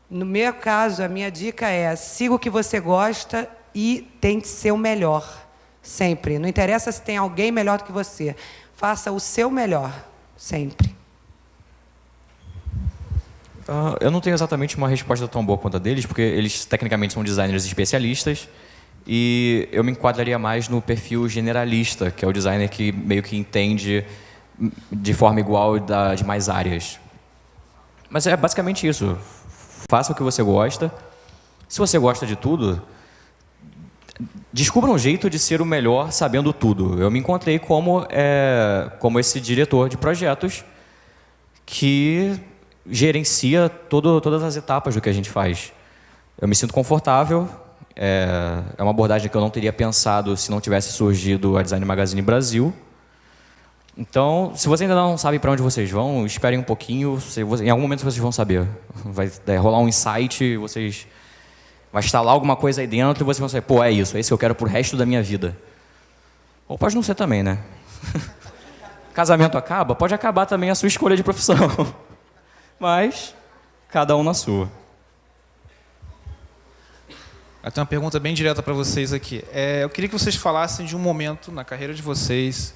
D: no meu caso, a minha dica é: siga o que você gosta e tente ser o melhor. Sempre. Não interessa se tem alguém melhor do que você. Faça o seu melhor. Sempre.
C: Eu não tenho exatamente uma resposta tão boa quanto a deles, porque eles tecnicamente são designers especialistas, e eu me enquadraria mais no perfil generalista, que é o designer que meio que entende de forma igual de mais áreas. Mas é basicamente isso. Faça o que você gosta. Se você gosta de tudo, descubra um jeito de ser o melhor sabendo tudo. Eu me encontrei como esse diretor de projetos que gerencia todas as etapas do que a gente faz. Eu me sinto confortável. É uma abordagem que eu não teria pensado se não tivesse surgido a Design Magazine Brasil. Então, se você ainda não sabe para onde vocês vão, esperem um pouquinho. Em algum momento vocês vão saber. Vai rolar um insight, vai instalar alguma coisa aí dentro e vocês vão saber, pô, é isso que eu quero pro resto da minha vida. Ou pode não ser também, né? Casamento acaba? Pode acabar também a sua escolha de profissão. Mas, cada um na sua.
E: Eu tenho uma pergunta bem direta para vocês aqui. Eu queria que vocês falassem de um momento na carreira de vocês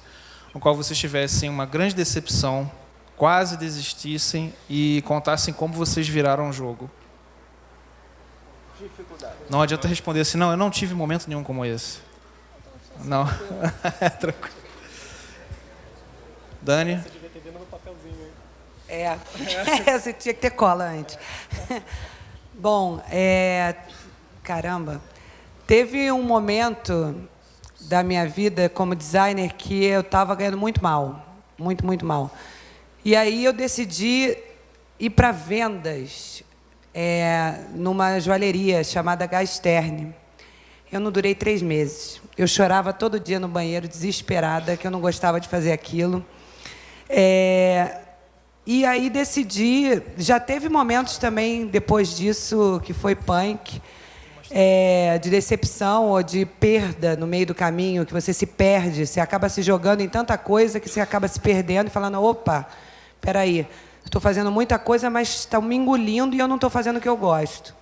E: no qual vocês tivessem uma grande decepção, quase desistissem e contassem como vocês viraram o jogo. Não adianta responder assim, não, eu não tive momento nenhum como esse. Não. Tranquilo. Dani? Você devia ter vindo no papelzinho aí.
D: Você tinha que ter cola antes. Bom, caramba. Teve um momento da minha vida como designer que eu estava ganhando muito mal. Muito, muito mal. E aí eu decidi ir para vendas numa joalheria chamada Gasterne. Eu não durei 3 meses. Eu chorava todo dia no banheiro, desesperada, que eu não gostava de fazer aquilo. E aí decidi... Já teve momentos também, depois disso, que foi punk, de decepção ou de perda no meio do caminho, que você se perde, você acaba se jogando em tanta coisa que você acaba se perdendo e falando, opa, peraí, estou fazendo muita coisa, mas estão me engolindo e eu não estou fazendo o que eu gosto.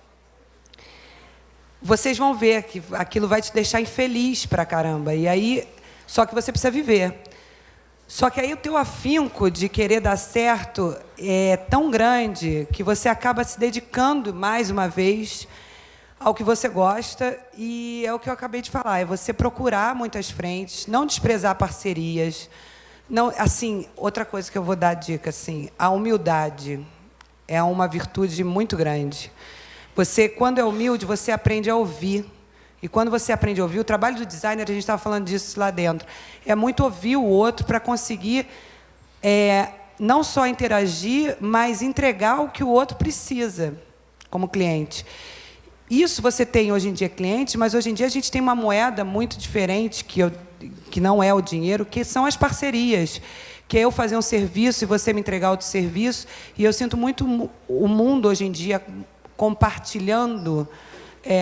D: Vocês vão ver que aquilo vai te deixar infeliz pra caramba. E aí, só que você precisa viver. Só que aí o teu afinco de querer dar certo é tão grande que você acaba se dedicando mais uma vez ao que você gosta, e é o que eu acabei de falar, é você procurar muitas frentes, não desprezar parcerias. Não, assim, outra coisa que eu vou dar dica, assim, a humildade é uma virtude muito grande. Você, quando é humilde, você aprende a ouvir. E quando você aprende a ouvir, o trabalho do designer, a gente estava falando disso lá dentro, é muito ouvir o outro para conseguir não só interagir, mas entregar o que o outro precisa como cliente. Isso você tem hoje em dia clientes, mas hoje em dia a gente tem uma moeda muito diferente, que não é o dinheiro, que são as parcerias. Que é eu fazer um serviço e você me entregar outro serviço. E eu sinto muito o mundo hoje em dia compartilhando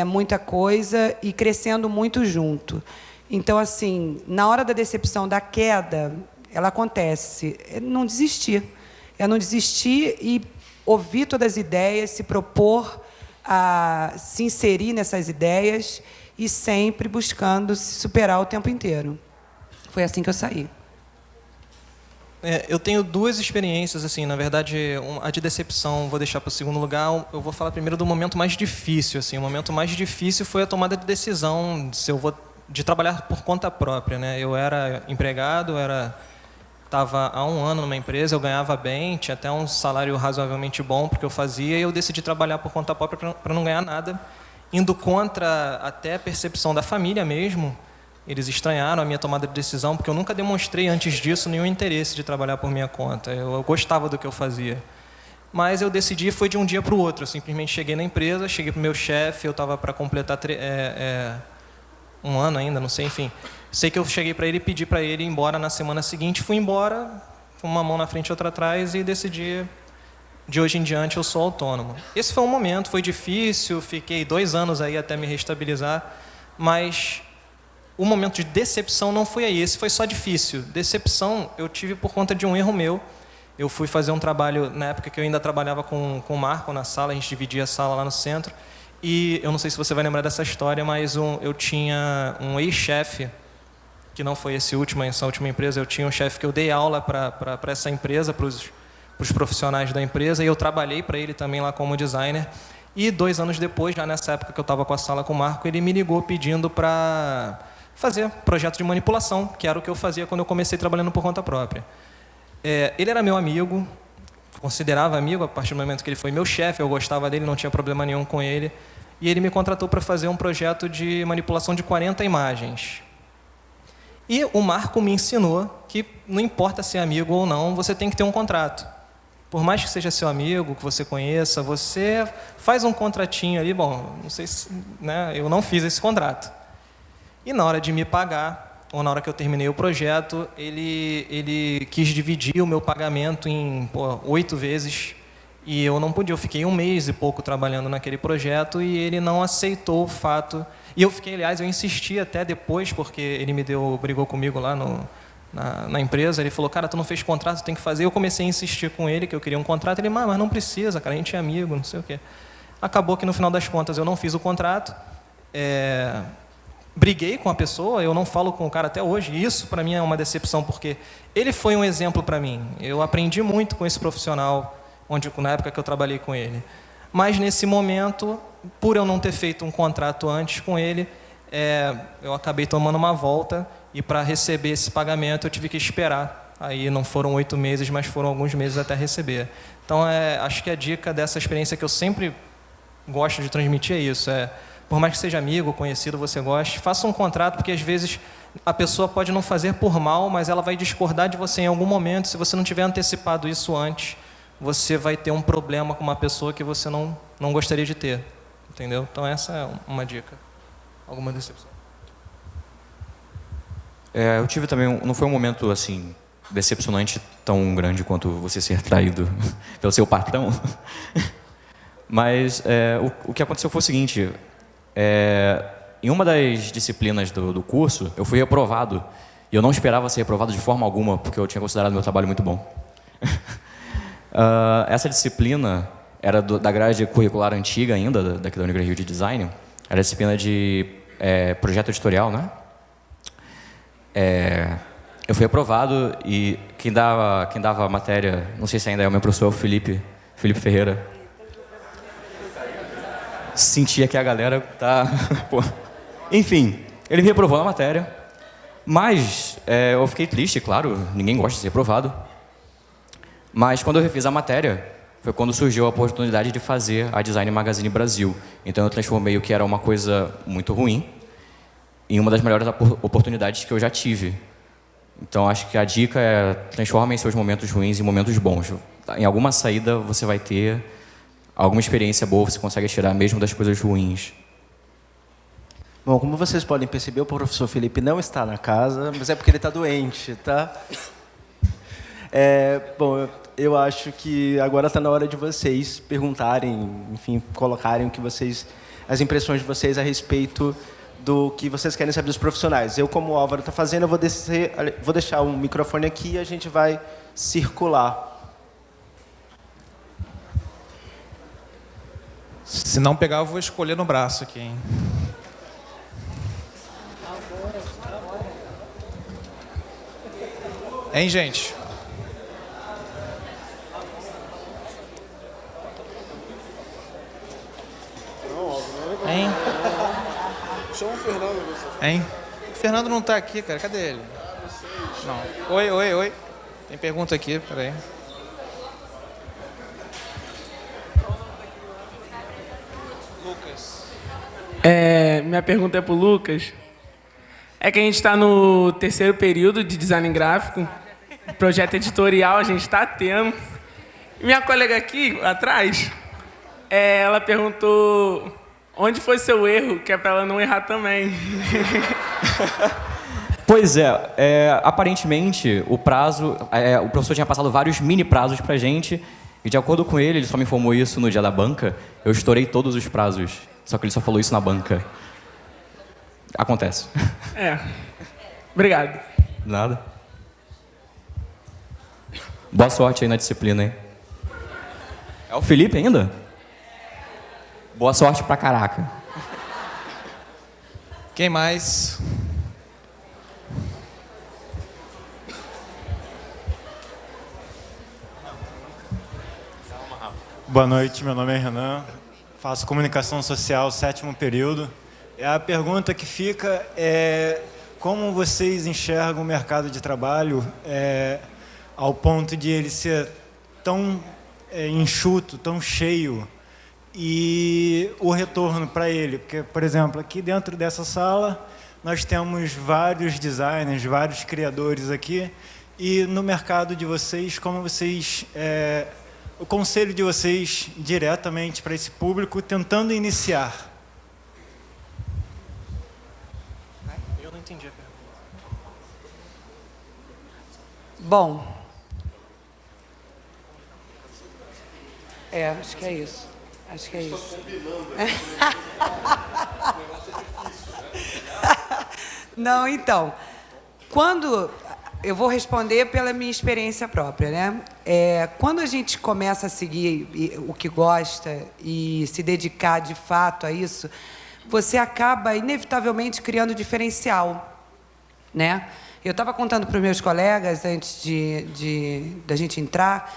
D: muita coisa e crescendo muito junto. Então, assim, na hora da decepção, da queda, ela acontece. É não desistir. É não desistir e ouvir todas as ideias, se propor a se inserir nessas ideias e sempre buscando se superar o tempo inteiro. Foi assim que eu saí.
B: Eu tenho 2 experiências, assim, na verdade, a de decepção vou deixar para o segundo lugar. Eu vou falar primeiro do momento mais difícil. Assim, o momento mais difícil foi a tomada de decisão de trabalhar por conta própria, né? Eu era empregado, estava há 1 ano numa empresa, eu ganhava bem, tinha até um salário razoavelmente bom porque eu fazia, e eu decidi trabalhar por conta própria para não ganhar nada, indo contra até a percepção da família mesmo. Eles estranharam a minha tomada de decisão, porque eu nunca demonstrei antes disso nenhum interesse de trabalhar por minha conta. Eu gostava do que eu fazia. Mas eu decidi, foi de um dia para o outro. Eu simplesmente cheguei na empresa, cheguei para o meu chefe, eu estava para completar um ano ainda, não sei, enfim. Sei que eu cheguei para ele e pedi para ele ir embora na semana seguinte, fui embora, com uma mão na frente e outra atrás, e decidi, de hoje em diante, eu sou autônomo. Esse foi um momento, foi difícil, fiquei 2 anos aí até me restabilizar, mas o momento de decepção não foi aí, esse foi só difícil. Decepção eu tive por conta de um erro meu. Eu fui fazer um trabalho, na época que eu ainda trabalhava com o Marco na sala, a gente dividia a sala lá no centro, e eu não sei se você vai lembrar dessa história, mas eu tinha um ex-chefe, que não foi essa última empresa, eu tinha um chefe que eu dei aula para essa empresa, para os profissionais da empresa, e eu trabalhei para ele também lá como designer. E 2 anos depois, já nessa época que eu estava com a sala com o Marco, ele me ligou pedindo para fazer projeto de manipulação, que era o que eu fazia quando eu comecei trabalhando por conta própria. Ele era meu amigo, considerava amigo a partir do momento que ele foi meu chefe, eu gostava dele, não tinha problema nenhum com ele, e ele me contratou para fazer um projeto de manipulação de 40 imagens. E o Marco me ensinou que não importa se é amigo ou não, você tem que ter um contrato. Por mais que seja seu amigo, que você conheça, você faz um contratinho ali, bom, não sei se, né, eu não fiz esse contrato. E na hora de me pagar, ou na hora que eu terminei o projeto, ele quis dividir o meu pagamento em 8 vezes, e eu não podia. Eu fiquei 1 mês e pouco trabalhando naquele projeto, e ele não aceitou o fato. E eu fiquei, aliás, eu insisti até depois, porque ele brigou comigo lá na empresa, ele falou, cara, tu não fez contrato, tem que fazer. Eu comecei a insistir com ele, que eu queria um contrato, ele, mas não precisa, cara, a gente é amigo, não sei o quê. Acabou que no final das contas eu não fiz o contrato, briguei com a pessoa, eu não falo com o cara até hoje, e isso para mim é uma decepção, porque ele foi um exemplo para mim, eu aprendi muito com esse profissional, na época que eu trabalhei com ele. Mas nesse momento, por eu não ter feito um contrato antes com ele, eu acabei tomando uma volta, e para receber esse pagamento eu tive que esperar. Aí não foram 8 meses, mas foram alguns meses até receber. Então, acho que a dica dessa experiência que eu sempre gosto de transmitir é isso. Por mais que seja amigo, conhecido, você goste, faça um contrato, porque às vezes a pessoa pode não fazer por mal, mas ela vai discordar de você em algum momento. Se você não tiver antecipado isso antes, você vai ter um problema com uma pessoa que você não gostaria de ter. Entendeu? Então, essa é uma dica. Alguma decepção?
C: Eu tive também, não foi um momento assim decepcionante tão grande quanto você ser traído pelo seu patrão, mas o que aconteceu foi o seguinte, em uma das disciplinas do curso, eu fui reprovado, e eu não esperava ser reprovado de forma alguma, porque eu tinha considerado meu trabalho muito bom. Essa disciplina era da grade curricular antiga ainda, daqui da Universidade de Design, era a disciplina de projeto editorial, né? Eu fui aprovado, e quem dava a matéria, não sei se ainda é o meu professor, é o Felipe Ferreira. Sentia que a galera tá... Pô. Enfim, ele me reprovou na matéria, mas eu fiquei triste, claro, ninguém gosta de ser reprovado. Mas quando eu refiz a matéria, foi quando surgiu a oportunidade de fazer a Design Magazine Brasil. Então eu transformei o que era uma coisa muito ruim em uma das melhores oportunidades que eu já tive. Então, acho que a dica é transformem seus momentos ruins em momentos bons. Em alguma saída, você vai ter alguma experiência boa, você consegue tirar mesmo das coisas ruins.
F: Bom, como vocês podem perceber, o professor Felipe não está na casa, mas é porque ele está doente, tá? Bom, eu acho que agora está na hora de vocês perguntarem, enfim, colocarem as impressões de vocês a respeito do que vocês querem saber dos profissionais. Eu, como o Álvaro está fazendo, eu vou deixar um microfone aqui e a gente vai circular.
E: Se não pegar, eu vou escolher no braço aqui, hein? Hein, gente? Hein?
G: Chama o Fernando.
E: Hein? O Fernando não tá aqui, cara. Cadê ele? Não. Oi. Tem pergunta aqui, peraí. Lucas.
G: Minha pergunta é pro Lucas. É que a gente está no 3º período de design gráfico. Projeto editorial a gente está tendo. Minha colega aqui, atrás, ela perguntou Onde foi seu erro, que é para ela não errar também?
C: Pois é, aparentemente o prazo, o professor tinha passado vários mini prazos pra gente, e de acordo com ele só me informou isso no dia da banca, eu estourei todos os prazos, só que ele só falou isso na banca. Acontece.
G: Obrigado.
C: Nada. Boa sorte aí na disciplina, hein? É o Felipe ainda? Boa sorte pra caraca.
E: Quem mais?
H: Boa noite, meu nome é Renan, faço comunicação social, 7º período. A pergunta que fica é como vocês enxergam o mercado de trabalho ao ponto de ele ser tão enxuto, tão cheio, e o retorno para ele. Porque, por exemplo, aqui dentro dessa sala, nós temos vários designers, vários criadores aqui, e no mercado de vocês, como vocês... o conselho de vocês diretamente para esse público tentando iniciar.
B: Eu não entendi a pergunta.
D: Bom, acho que é isso. Acho que é isso. Não, então, eu vou responder pela minha experiência própria, né? Quando a gente começa a seguir o que gosta e se dedicar de fato a isso, você acaba inevitavelmente criando diferencial, né? Eu estava contando para os meus colegas antes da gente entrar,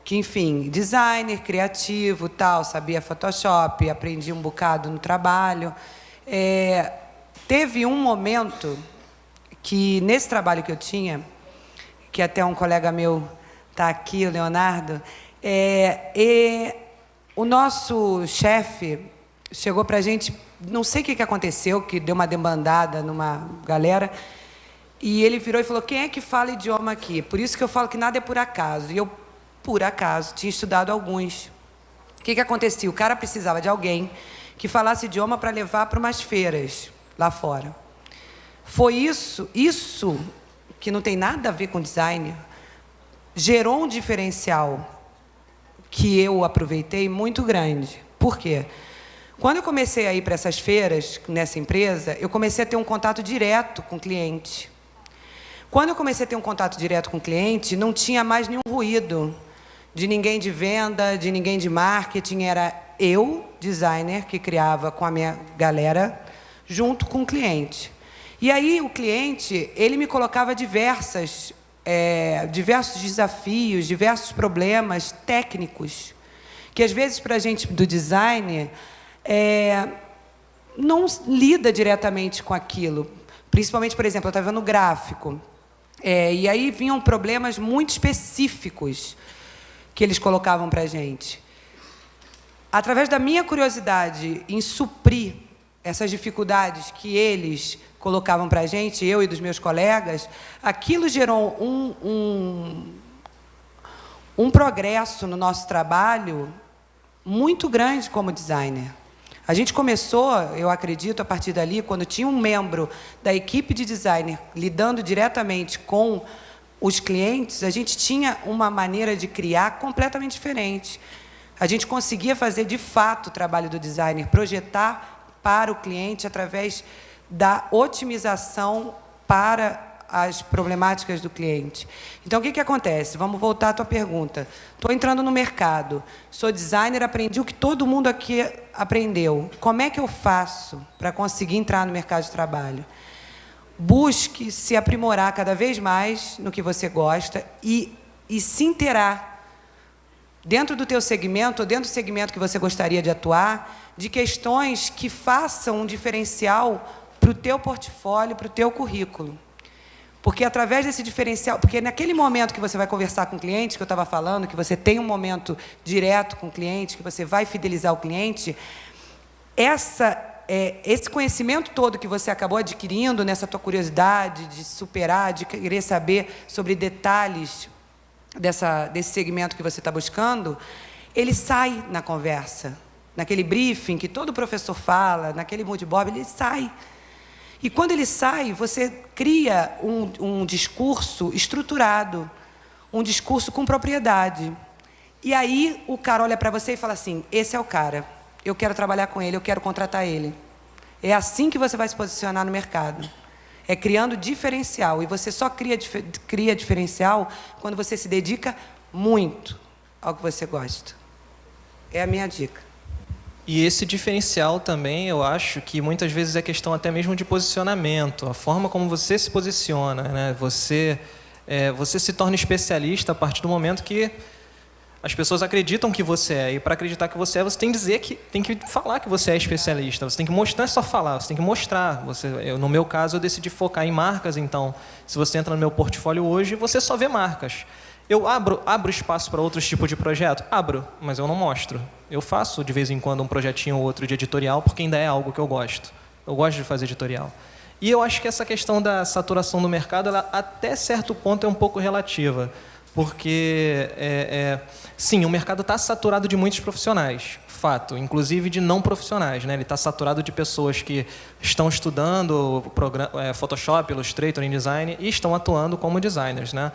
D: que, enfim, designer, criativo, tal, sabia Photoshop, aprendi um bocado no trabalho. Teve um momento que, nesse trabalho que eu tinha, que até um colega meu está aqui, o Leonardo, o nosso chefe chegou para a gente, não sei o que aconteceu, que deu uma debandada numa galera, e ele virou e falou: quem é que fala idioma aqui? Por isso que eu falo que nada é por acaso. E eu, por acaso, tinha estudado alguns. O que acontecia? O cara precisava de alguém que falasse idioma para levar para umas feiras lá fora. Foi isso que não tem nada a ver com design, gerou um diferencial que eu aproveitei muito grande. Por quê? Quando eu comecei a ir para essas feiras, nessa empresa, eu comecei a ter um contato direto com o cliente. Quando eu comecei a ter um contato direto com o cliente, não tinha mais nenhum ruído de ninguém de venda, de ninguém de marketing, era eu, designer, que criava com a minha galera, junto com o cliente. E aí o cliente, ele me colocava diversos desafios, diversos problemas técnicos, que às vezes para a gente do design não lida diretamente com aquilo. Principalmente, por exemplo, eu estava vendo gráfico, e aí vinham problemas muito específicos que eles colocavam para a gente. Através da minha curiosidade em suprir essas dificuldades que eles colocavam para a gente, eu e dos meus colegas, aquilo gerou um progresso no nosso trabalho muito grande como designer. A gente começou, eu acredito, a partir dali, quando tinha um membro da equipe de designer lidando diretamente com os clientes, a gente tinha uma maneira de criar completamente diferente. A gente conseguia fazer, de fato, o trabalho do designer, projetar para o cliente através da otimização para as problemáticas do cliente. Então, o que acontece? Vamos voltar à tua pergunta. Estou entrando no mercado, sou designer, aprendi o que todo mundo aqui aprendeu. Como é que eu faço para conseguir entrar no mercado de trabalho? Busque se aprimorar cada vez mais no que você gosta e se inteirar dentro do teu segmento, ou dentro do segmento que você gostaria de atuar, de questões que façam um diferencial para o teu portfólio, para o teu currículo. Porque através desse diferencial, porque naquele momento que você vai conversar com o cliente, que eu estava falando, que você tem um momento direto com o cliente, que você vai fidelizar o cliente, esse conhecimento todo que você acabou adquirindo nessa tua curiosidade de superar, de querer saber sobre detalhes desse segmento que você está buscando, ele sai na conversa. naquele briefing que todo professor fala, naquele mood board, ele sai. E quando ele sai, você cria um discurso estruturado, um discurso com propriedade. E aí o cara olha para você e fala assim, esse é o cara, eu quero trabalhar com ele, eu quero contratar ele. É assim que você vai se posicionar no mercado. É criando diferencial. E você só cria diferencial quando você se dedica muito ao que você gosta. É a minha dica.
B: E esse diferencial também, eu acho que muitas vezes é questão até mesmo de posicionamento, a forma como você se posiciona, né? Você se torna especialista a partir do momento que as pessoas acreditam que você é. E para acreditar que você é, você tem que falar que você é especialista. Você tem que mostrar, não é só falar, você tem que mostrar. No meu caso, eu decidi focar em marcas, então, se você entra no meu portfólio hoje, você só vê marcas. Eu abro espaço para outros tipos de projeto? Abro, mas eu não mostro. Eu faço, de vez em quando, um projetinho ou outro de editorial, porque ainda é algo que eu gosto. Eu gosto de fazer editorial. E eu acho que essa questão da saturação do mercado, ela, até certo ponto, é um pouco relativa. Porque, sim, o mercado está saturado de muitos profissionais, fato, inclusive de não profissionais, né? Ele está saturado de pessoas que estão estudando Photoshop, Illustrator, InDesign e estão atuando como designers, né?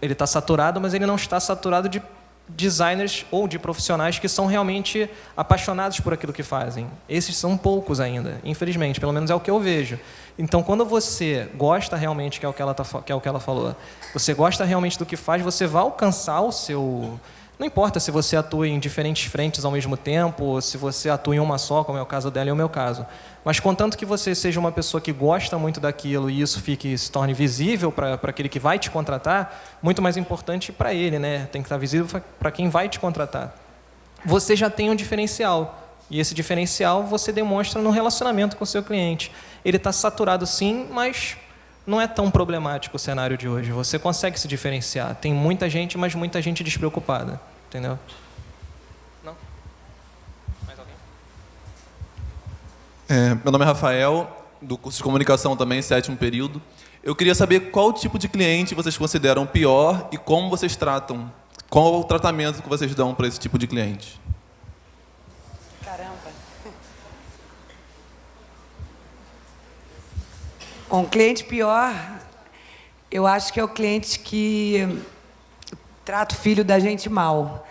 B: Ele está saturado, mas ele não está saturado de designers ou de profissionais que são realmente apaixonados por aquilo que fazem. Esses são poucos ainda, infelizmente, pelo menos é o que eu vejo. Então, quando você gosta realmente, que é o que ela falou, você gosta realmente do que faz, você vai alcançar o seu... Não importa se você atua em diferentes frentes ao mesmo tempo, ou se você atua em uma só, como é o caso dela e o meu caso. Mas, contanto que você seja uma pessoa que gosta muito daquilo e isso se torne visível para aquele que vai te contratar, muito mais importante para ele, né? Tem que estar visível para quem vai te contratar. Você já tem um diferencial. E esse diferencial você demonstra no relacionamento com o seu cliente. Ele está saturado sim, mas não é tão problemático o cenário de hoje. Você consegue se diferenciar. Tem muita gente, mas muita gente despreocupada. Entendeu? Não? Mais alguém?
I: Meu nome é Rafael, do curso de comunicação também, 7º período. Eu queria saber qual tipo de cliente vocês consideram pior e como vocês tratam. Qual é o tratamento que vocês dão para esse tipo de cliente?
D: Caramba. Um cliente pior, eu acho que é o cliente que trata o filho da gente mal.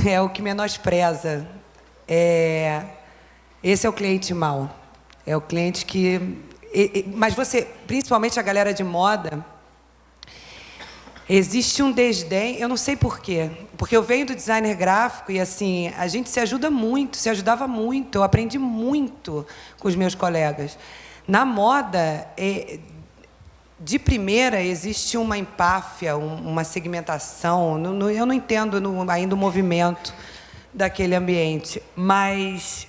D: É o que menospreza. Esse é o cliente mal. É o cliente que... Mas você, principalmente a galera de moda, existe um desdém, eu não sei por quê. Porque eu venho do designer gráfico e, assim, a gente se ajuda muito, se ajudava muito. Eu aprendi muito com os meus colegas. Na moda, de primeira, existe uma empáfia, uma segmentação. Eu não entendo ainda o movimento daquele ambiente, mas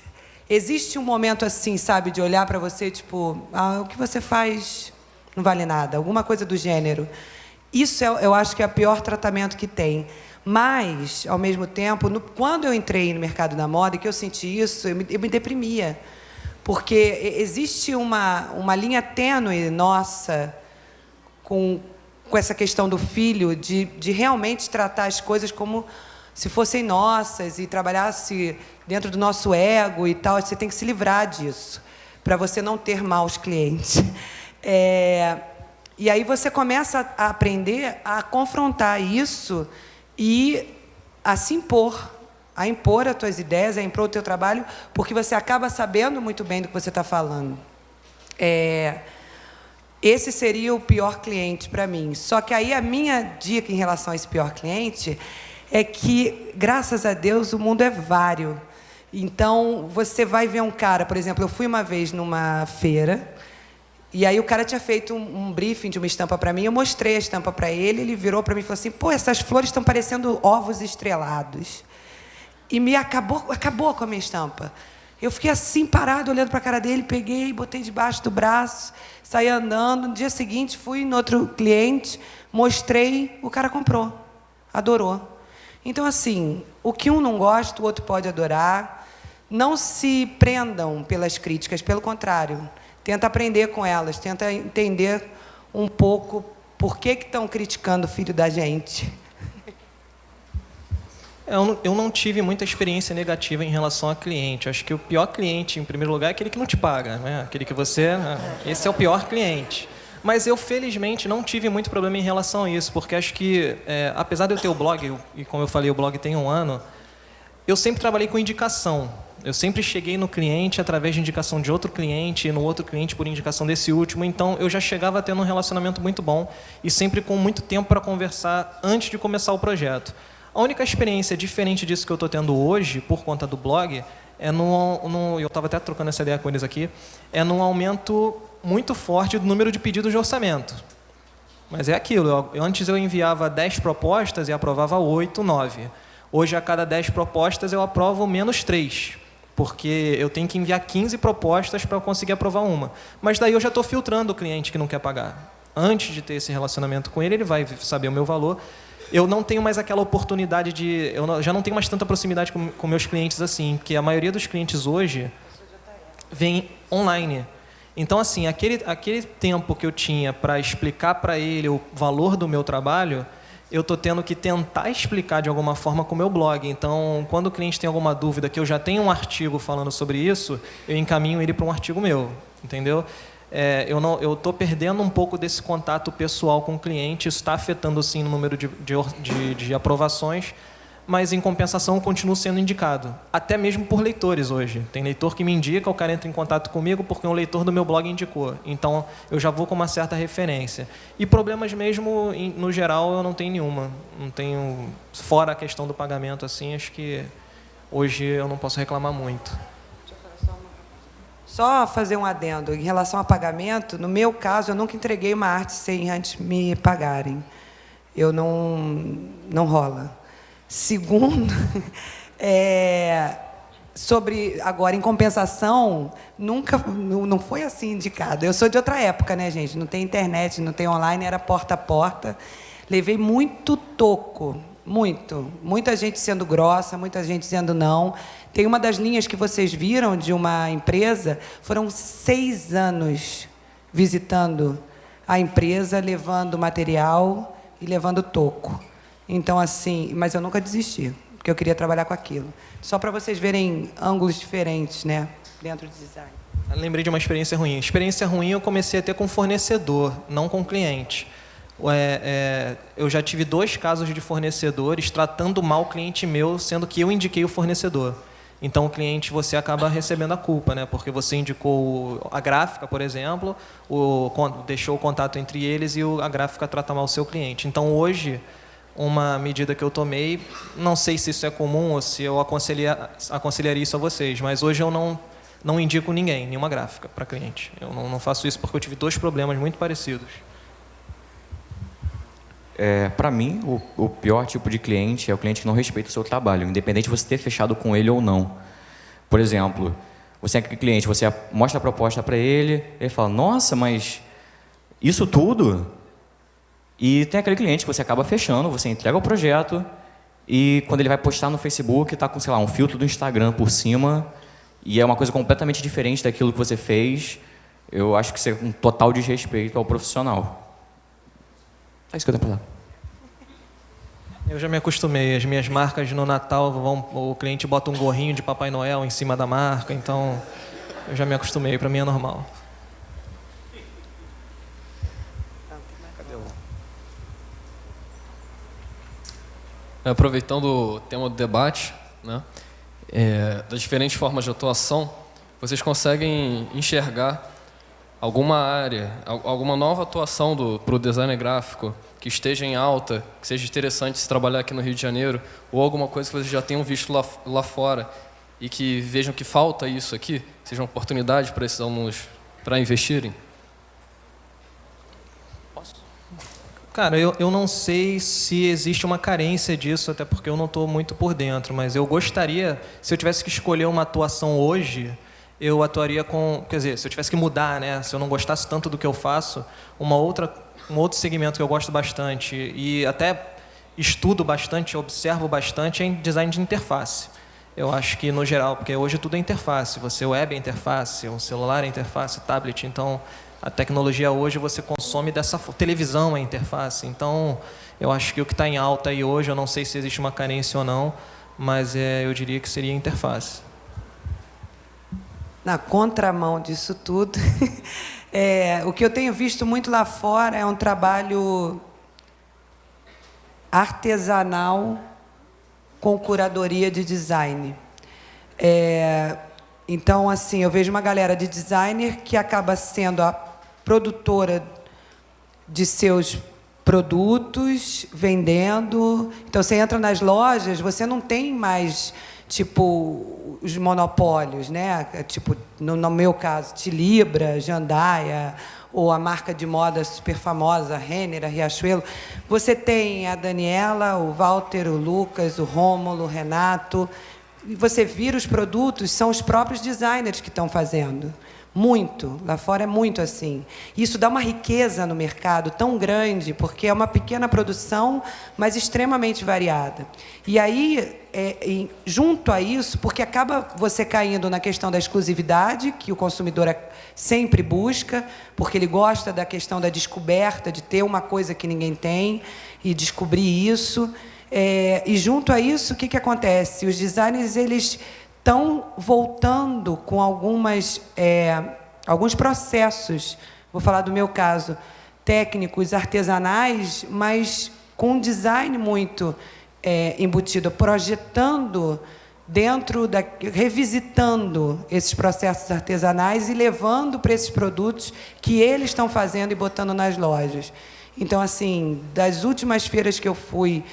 D: existe um momento assim, sabe, de olhar para você, tipo, o que você faz não vale nada, alguma coisa do gênero. Isso eu acho que é o pior tratamento que tem. Mas, ao mesmo tempo, quando eu entrei no mercado da moda e que eu senti isso, eu me deprimia. Porque existe uma linha tênue nossa com essa questão do filho, de realmente tratar as coisas como se fossem nossas e trabalhasse dentro do nosso ego e tal. Você tem que se livrar disso, para você não ter maus clientes. E aí você começa a aprender a confrontar isso e a se impor. A impor as tuas ideias, a impor o teu trabalho, porque você acaba sabendo muito bem do que você está falando. Esse seria o pior cliente para mim. Só que aí a minha dica em relação a esse pior cliente é que, graças a Deus, o mundo é vário. Então, você vai ver um cara, por exemplo, eu fui uma vez numa feira, e aí o cara tinha feito um briefing de uma estampa para mim, eu mostrei a estampa para ele, ele virou para mim e falou assim, pô, essas flores estão parecendo ovos estrelados. E acabou com a minha estampa. Eu fiquei assim, parado, olhando para a cara dele, peguei, botei debaixo do braço, saí andando. No dia seguinte, fui no outro cliente, mostrei, o cara comprou, adorou. Então, assim, o que um não gosta, o outro pode adorar. Não se prendam pelas críticas, pelo contrário. Tenta aprender com elas, tenta entender um pouco por que estão criticando o filho da gente.
B: Eu não tive muita experiência negativa em relação a cliente. Acho que o pior cliente, em primeiro lugar, é aquele que não te paga, né? Aquele que você... Esse é o pior cliente. Mas eu, felizmente, não tive muito problema em relação a isso, porque acho que, apesar de eu ter o blog, e como eu falei, o blog tem 1 ano, eu sempre trabalhei com indicação. Eu sempre cheguei no cliente através de indicação de outro cliente, e no outro cliente por indicação desse último. Então, eu já chegava tendo um relacionamento muito bom e sempre com muito tempo para conversar antes de começar o projeto. A única experiência diferente disso que eu estou tendo hoje, por conta do blog, é eu estava até trocando essa ideia com eles aqui, é num aumento muito forte do número de pedidos de orçamento. Mas é aquilo, antes eu enviava 10 propostas e aprovava 8, 9. Hoje, a cada 10 propostas, eu aprovo menos 3, porque eu tenho que enviar 15 propostas para conseguir aprovar uma. Mas daí eu já estou filtrando o cliente que não quer pagar. Antes de ter esse relacionamento com ele vai saber o meu valor. Eu não tenho mais aquela oportunidade de... já não tenho mais tanta proximidade com meus clientes assim, porque a maioria dos clientes hoje vem online. Então, assim, aquele tempo que eu tinha para explicar para ele o valor do meu trabalho, eu estou tendo que tentar explicar de alguma forma com o meu blog. Então, quando o cliente tem alguma dúvida, que eu já tenho um artigo falando sobre isso, eu encaminho ele para um artigo meu, entendeu? Eu estou perdendo um pouco desse contato pessoal com o cliente, isso está afetando, sim, o número de aprovações, mas, em compensação, eu continuo sendo indicado, até mesmo por leitores hoje. Tem leitor que me indica, o cara entra em contato comigo porque um leitor do meu blog indicou. Então, eu já vou com uma certa referência. E problemas mesmo, no geral, eu não tenho nenhuma. Não tenho, fora a questão do pagamento, assim, acho que hoje eu não posso reclamar muito.
D: Só fazer um adendo. Em relação a pagamento, no meu caso, eu nunca entreguei uma arte sem antes me pagarem. Eu não rola. Segundo, sobre, agora, em compensação, não foi assim indicado. Eu sou de outra época, né, gente? Não tem internet, não tem online, era porta a porta. Levei muito toco, muito. Muita gente sendo grossa, muita gente dizendo não. Tem uma das linhas que vocês viram de uma empresa, foram 6 anos visitando a empresa, levando material e levando toco. Então, assim, mas eu nunca desisti, porque eu queria trabalhar com aquilo. Só para vocês verem ângulos diferentes, né, dentro do design.
B: Eu lembrei de uma experiência ruim. Experiência ruim eu comecei a ter com fornecedor, não com cliente. Eu já tive 2 casos de fornecedores tratando mal o cliente meu, sendo que eu indiquei o fornecedor. Então, o cliente, você acaba recebendo a culpa, né? Porque você indicou a gráfica, por exemplo, deixou o contato entre eles e a gráfica trata mal o seu cliente. Então, hoje, uma medida que eu tomei, não sei se isso é comum ou se eu aconselharia isso a vocês, mas hoje eu não indico ninguém, nenhuma gráfica para cliente. Eu não faço isso porque eu tive 2 problemas muito parecidos.
C: Para mim, o pior tipo de cliente é o cliente que não respeita o seu trabalho, independente de você ter fechado com ele ou não. Por exemplo, você é aquele cliente, você mostra a proposta para ele, ele fala, nossa, mas isso tudo? E tem aquele cliente que você acaba fechando, você entrega o projeto e quando ele vai postar no Facebook, está com, sei lá, um filtro do Instagram por cima e é uma coisa completamente diferente daquilo que você fez. Eu acho que isso é um total desrespeito ao profissional. É isso que eu tenho para falar.
B: Eu já me acostumei. As minhas marcas no Natal, o cliente bota um gorrinho de Papai Noel em cima da marca, então eu já me acostumei, para mim é normal.
J: Aproveitando o tema do debate, né, das diferentes formas de atuação, vocês conseguem enxergar alguma área, alguma nova atuação para o designer gráfico que esteja em alta, que seja interessante se trabalhar aqui no Rio de Janeiro, ou alguma coisa que vocês já tenham visto lá fora e que vejam que falta isso aqui, seja uma oportunidade para esses alunos para investirem?
B: Cara, eu não sei se existe uma carência disso, até porque eu não estou muito por dentro, mas eu gostaria, se eu tivesse que escolher uma atuação hoje, eu atuaria com... Quer dizer, se eu tivesse que mudar, né, se eu não gostasse tanto do que eu faço, um outro segmento que eu gosto bastante e até estudo bastante, observo bastante, é em design de interface. Eu acho que, no geral, porque hoje tudo é interface, você web é interface, o celular é interface, tablet, então... A tecnologia hoje você consome dessa televisão, a interface. Então, eu acho que o que está em alta aí hoje, eu não sei se existe uma carência ou não, mas eu diria que seria a interface.
D: Na contramão disso tudo, o que eu tenho visto muito lá fora é um trabalho artesanal com curadoria de design. Então, assim, eu vejo uma galera de designer que acaba sendo a produtora de seus produtos, vendendo. Então, você entra nas lojas, você não tem mais, tipo, os monopólios, né? Tipo, no meu caso, Tilibra, Jandaia, ou a marca de moda super famosa, Renner, a Riachuelo. Você tem a Daniela, o Walter, o Lucas, o Rômulo, o Renato. E você vira os produtos, são os próprios designers que estão fazendo. Muito. Lá fora é muito assim. Isso dá uma riqueza no mercado tão grande, porque é uma pequena produção, mas extremamente variada. E aí, junto a isso, porque acaba você caindo na questão da exclusividade, que o consumidor sempre busca, porque ele gosta da questão da descoberta, de ter uma coisa que ninguém tem e descobrir isso. E junto a isso, o que acontece? Os designers, eles estão voltando com alguns processos, vou falar do meu caso, técnicos, artesanais, mas com um design muito embutido, projetando revisitando esses processos artesanais e levando para esses produtos que eles estão fazendo e botando nas lojas. Então, assim, das últimas feiras que eu fui,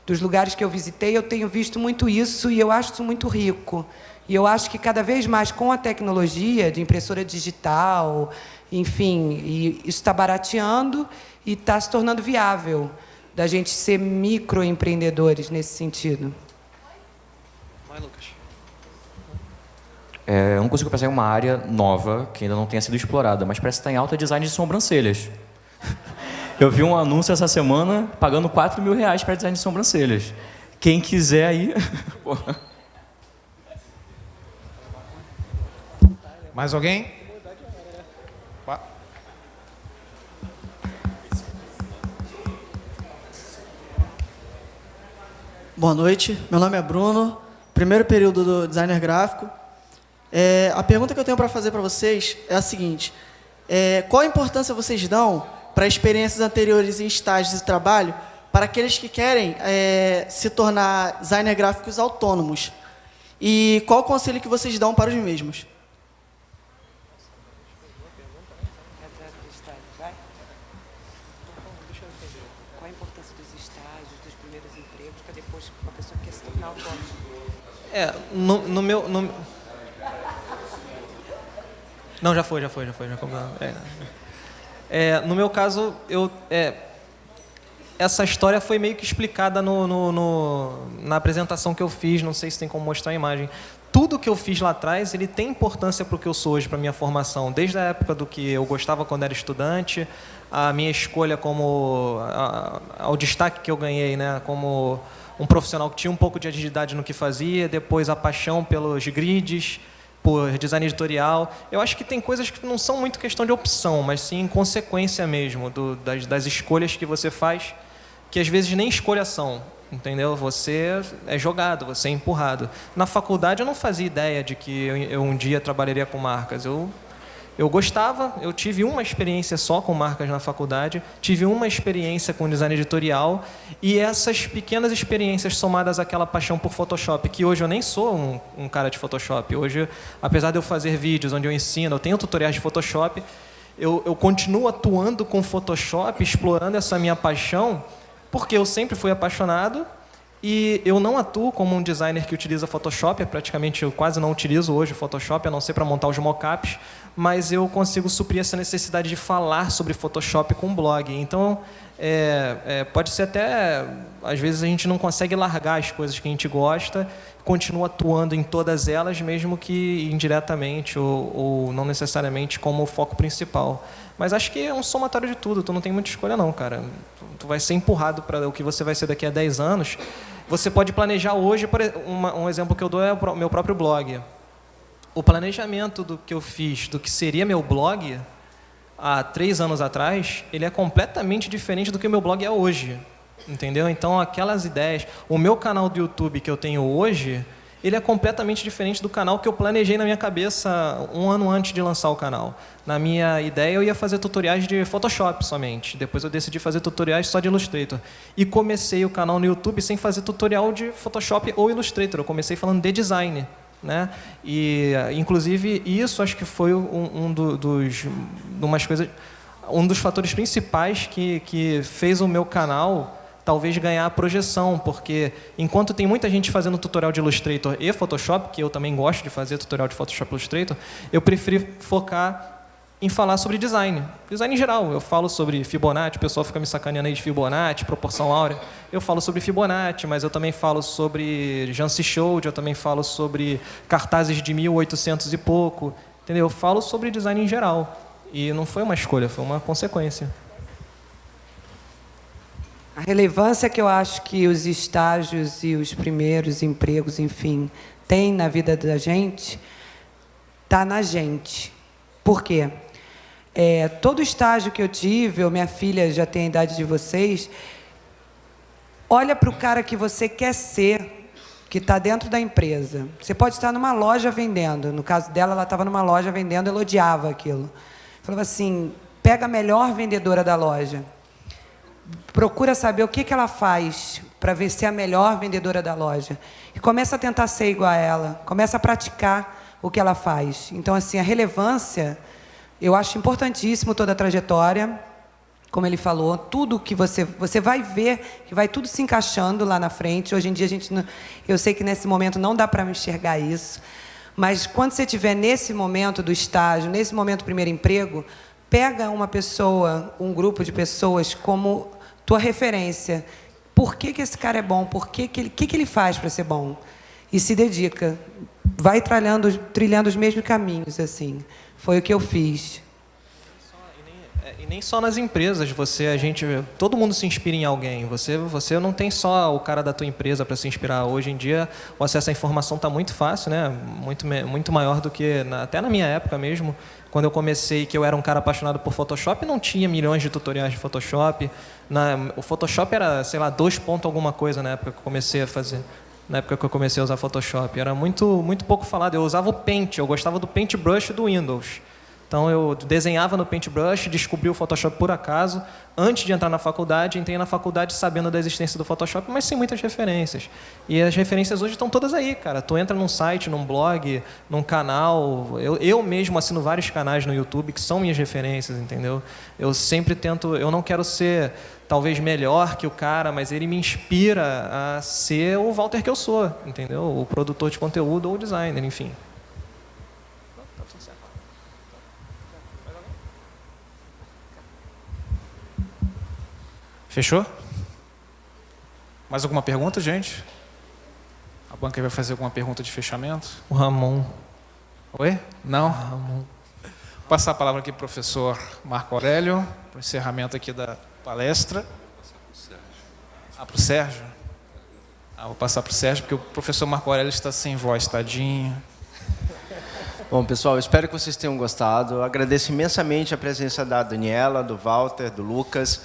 D: dos lugares que eu visitei, eu tenho visto muito isso e eu acho isso muito rico. E eu acho que cada vez mais com a tecnologia de impressora digital, enfim, e isso está barateando e está se tornando viável da gente ser microempreendedores nesse sentido.
E: Vai, Lucas.
C: Eu não consigo pensar em uma área nova que ainda não tenha sido explorada, mas parece que está em alta design de sobrancelhas. Eu vi um anúncio essa semana pagando R$4.000 para design de sobrancelhas. Quem quiser aí...
E: Mais alguém?
K: Boa noite, meu nome é Bruno, primeiro período do designer gráfico. A pergunta que eu tenho para fazer para vocês é a seguinte: qual a importância vocês dão para experiências anteriores em estágios de trabalho para aqueles que querem se tornar designer gráficos autônomos? E qual o conselho que vocês dão para os mesmos?
D: Qual a importância dos estágios, dos primeiros empregos, para depois uma pessoa que quer se tornar autônoma?
B: No meu... Não, já foi. No meu caso, essa história foi meio que explicada na apresentação que eu fiz, não sei se tem como mostrar a imagem. Tudo que eu fiz lá atrás, ele tem importância para o que eu sou hoje, para a minha formação. Desde a época do que eu gostava quando era estudante, a minha escolha ao destaque que eu ganhei, né, como um profissional que tinha um pouco de agilidade no que fazia, depois a paixão pelos grids, por design editorial. Eu acho que tem coisas que não são muito questão de opção, mas sim consequência mesmo das escolhas que você faz, que às vezes nem escolha são, entendeu? Você é jogado, você é empurrado. Na faculdade eu não fazia ideia de que eu um dia trabalharia com marcas. Eu gostava, eu tive uma experiência só com marcas na faculdade, tive uma experiência com design editorial, e essas pequenas experiências somadas àquela paixão por Photoshop, que hoje eu nem sou um cara de Photoshop. Hoje, apesar de eu fazer vídeos onde eu ensino, eu tenho tutoriais de Photoshop, eu continuo atuando com Photoshop, explorando essa minha paixão, porque eu sempre fui apaixonado. E eu não atuo como um designer que utiliza Photoshop, praticamente eu quase não utilizo hoje Photoshop, a não ser para montar os mockups, mas eu consigo suprir essa necessidade de falar sobre Photoshop com blog. Então, pode ser até, às vezes a gente não consegue largar as coisas que a gente gosta, continua atuando em todas elas, mesmo que indiretamente ou não necessariamente como foco principal. Mas acho que é um somatório de tudo, tu não tem muita escolha não, cara. Tu vai ser empurrado para o que você vai ser daqui a 10 anos. Você pode planejar hoje, um exemplo que eu dou é o meu próprio blog. O planejamento do que eu fiz, do que seria meu blog, há 3 anos atrás, ele é completamente diferente do que o meu blog é hoje. Entendeu? Então, aquelas ideias... O meu canal do YouTube que eu tenho hoje, ele é completamente diferente do canal que eu planejei na minha cabeça 1 ano antes de lançar o canal. Na minha ideia, eu ia fazer tutoriais de Photoshop somente. Depois eu decidi fazer tutoriais só de Illustrator. E comecei o canal no YouTube sem fazer tutorial de Photoshop ou Illustrator. Eu comecei falando de design. Né? E, inclusive, isso acho que foi um dos fatores principais que fez o meu canal talvez ganhar projeção, porque enquanto tem muita gente fazendo tutorial de Illustrator e Photoshop, que eu também gosto de fazer tutorial de Photoshop e Illustrator, eu preferi focar em falar sobre design. Design em geral. Eu falo sobre Fibonacci, o pessoal fica me sacaneando aí de Fibonacci, proporção áurea. Eu falo sobre Fibonacci, mas eu também falo sobre Jansi Shoud, eu também falo sobre cartazes de 1800 e pouco. Entendeu? Eu falo sobre design em geral. E não foi uma escolha, foi uma consequência.
D: A relevância que eu acho que os estágios e os primeiros empregos, enfim, têm na vida da gente, está na gente. Por quê? Todo estágio que eu tive, minha filha já tem a idade de vocês, olha para o cara que você quer ser, que está dentro da empresa. Você pode estar numa loja vendendo. No caso dela, ela estava numa loja vendendo, ela odiava aquilo. Falava assim, pega a melhor vendedora da loja. Procura saber o que ela faz para ver se é a melhor vendedora da loja. E começa a tentar ser igual a ela. Começa a praticar o que ela faz. Então, assim, a relevância, eu acho importantíssimo toda a trajetória. Como ele falou, tudo que você vai ver, que vai tudo se encaixando lá na frente. Hoje em dia, eu sei que nesse momento não dá para enxergar isso. Mas quando você estiver nesse momento do estágio, nesse momento do primeiro emprego, pega uma pessoa, um grupo de pessoas como tua referência. Por que esse cara é bom? Por que ele faz para ser bom? E se dedica. Vai trilhando os mesmos caminhos, assim. Foi o que eu fiz.
B: E nem só nas empresas, todo mundo se inspira em alguém. Você não tem só o cara da tua empresa para se inspirar. Hoje em dia, o acesso à informação está muito fácil, né? Muito maior do que até na minha época mesmo. Quando eu comecei, que eu era um cara apaixonado por Photoshop, não tinha milhões de tutoriais de Photoshop. O Photoshop era, sei lá, 2 pontos alguma coisa na época que eu comecei a fazer. Na época que eu comecei a usar Photoshop. Era muito pouco falado. Eu usava o Paint, eu gostava do Paintbrush do Windows. Então, eu desenhava no Paintbrush, descobri o Photoshop por acaso. Antes de entrar na faculdade, entrei na faculdade sabendo da existência do Photoshop, mas sem muitas referências. E as referências hoje estão todas aí, cara. Tu entra num site, num blog, num canal. Eu mesmo assino vários canais no YouTube que são minhas referências, entendeu? Eu sempre tento... Eu não quero ser, talvez, melhor que o cara, mas ele me inspira a ser o Walter que eu sou, entendeu? O produtor de conteúdo ou o designer, enfim.
E: Fechou? Mais alguma pergunta, gente? A banca vai fazer alguma pergunta de fechamento?
B: O Ramon.
E: Oi? Não?
B: Ramon.
E: Vou passar a palavra aqui para o professor Marco Aurélio, para o encerramento aqui da palestra. Para o Sérgio? Vou passar para o Sérgio, porque o professor Marco Aurélio está sem voz, tadinho.
F: Bom, pessoal, espero que vocês tenham gostado. Eu agradeço imensamente a presença da Daniela, do Walter, do Lucas.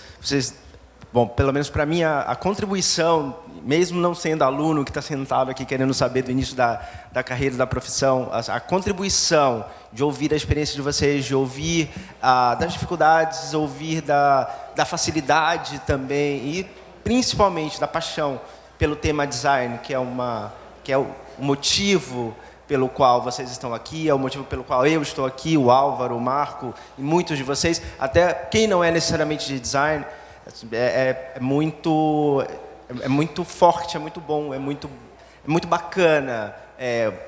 F: Bom, pelo menos para mim, a contribuição, mesmo não sendo aluno que está sentado aqui querendo saber do início da carreira, da profissão, a contribuição de ouvir a experiência de vocês, de ouvir das dificuldades, ouvir da facilidade também e principalmente da paixão pelo tema design, que é o motivo pelo qual vocês estão aqui, é o motivo pelo qual eu estou aqui, o Álvaro, o Marco e muitos de vocês, até quem não é necessariamente de design. É muito forte, é muito bom, é muito bacana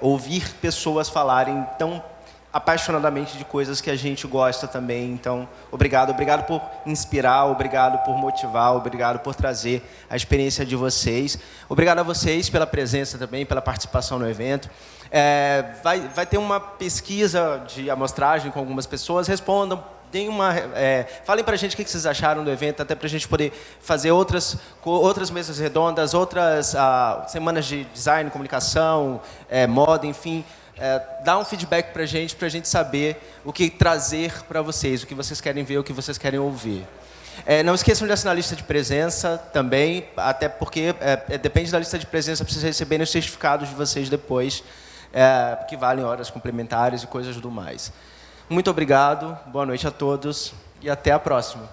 F: ouvir pessoas falarem tão apaixonadamente de coisas que a gente gosta também. Então, obrigado por inspirar, obrigado por motivar, obrigado por trazer a experiência de vocês. Obrigado a vocês pela presença também, pela participação no evento. Vai ter uma pesquisa de amostragem com algumas pessoas, respondam falem para a gente o que vocês acharam do evento, até para a gente poder fazer outras mesas redondas, outras semanas de design, comunicação, moda, enfim. Dá um feedback para a gente saber o que trazer para vocês, o que vocês querem ver, o que vocês querem ouvir. Não esqueçam de assinar a lista de presença também, até porque depende da lista de presença para vocês receberem os certificados de vocês depois, que valem horas complementares e coisas do mais. Muito obrigado, boa noite a todos e até a próxima.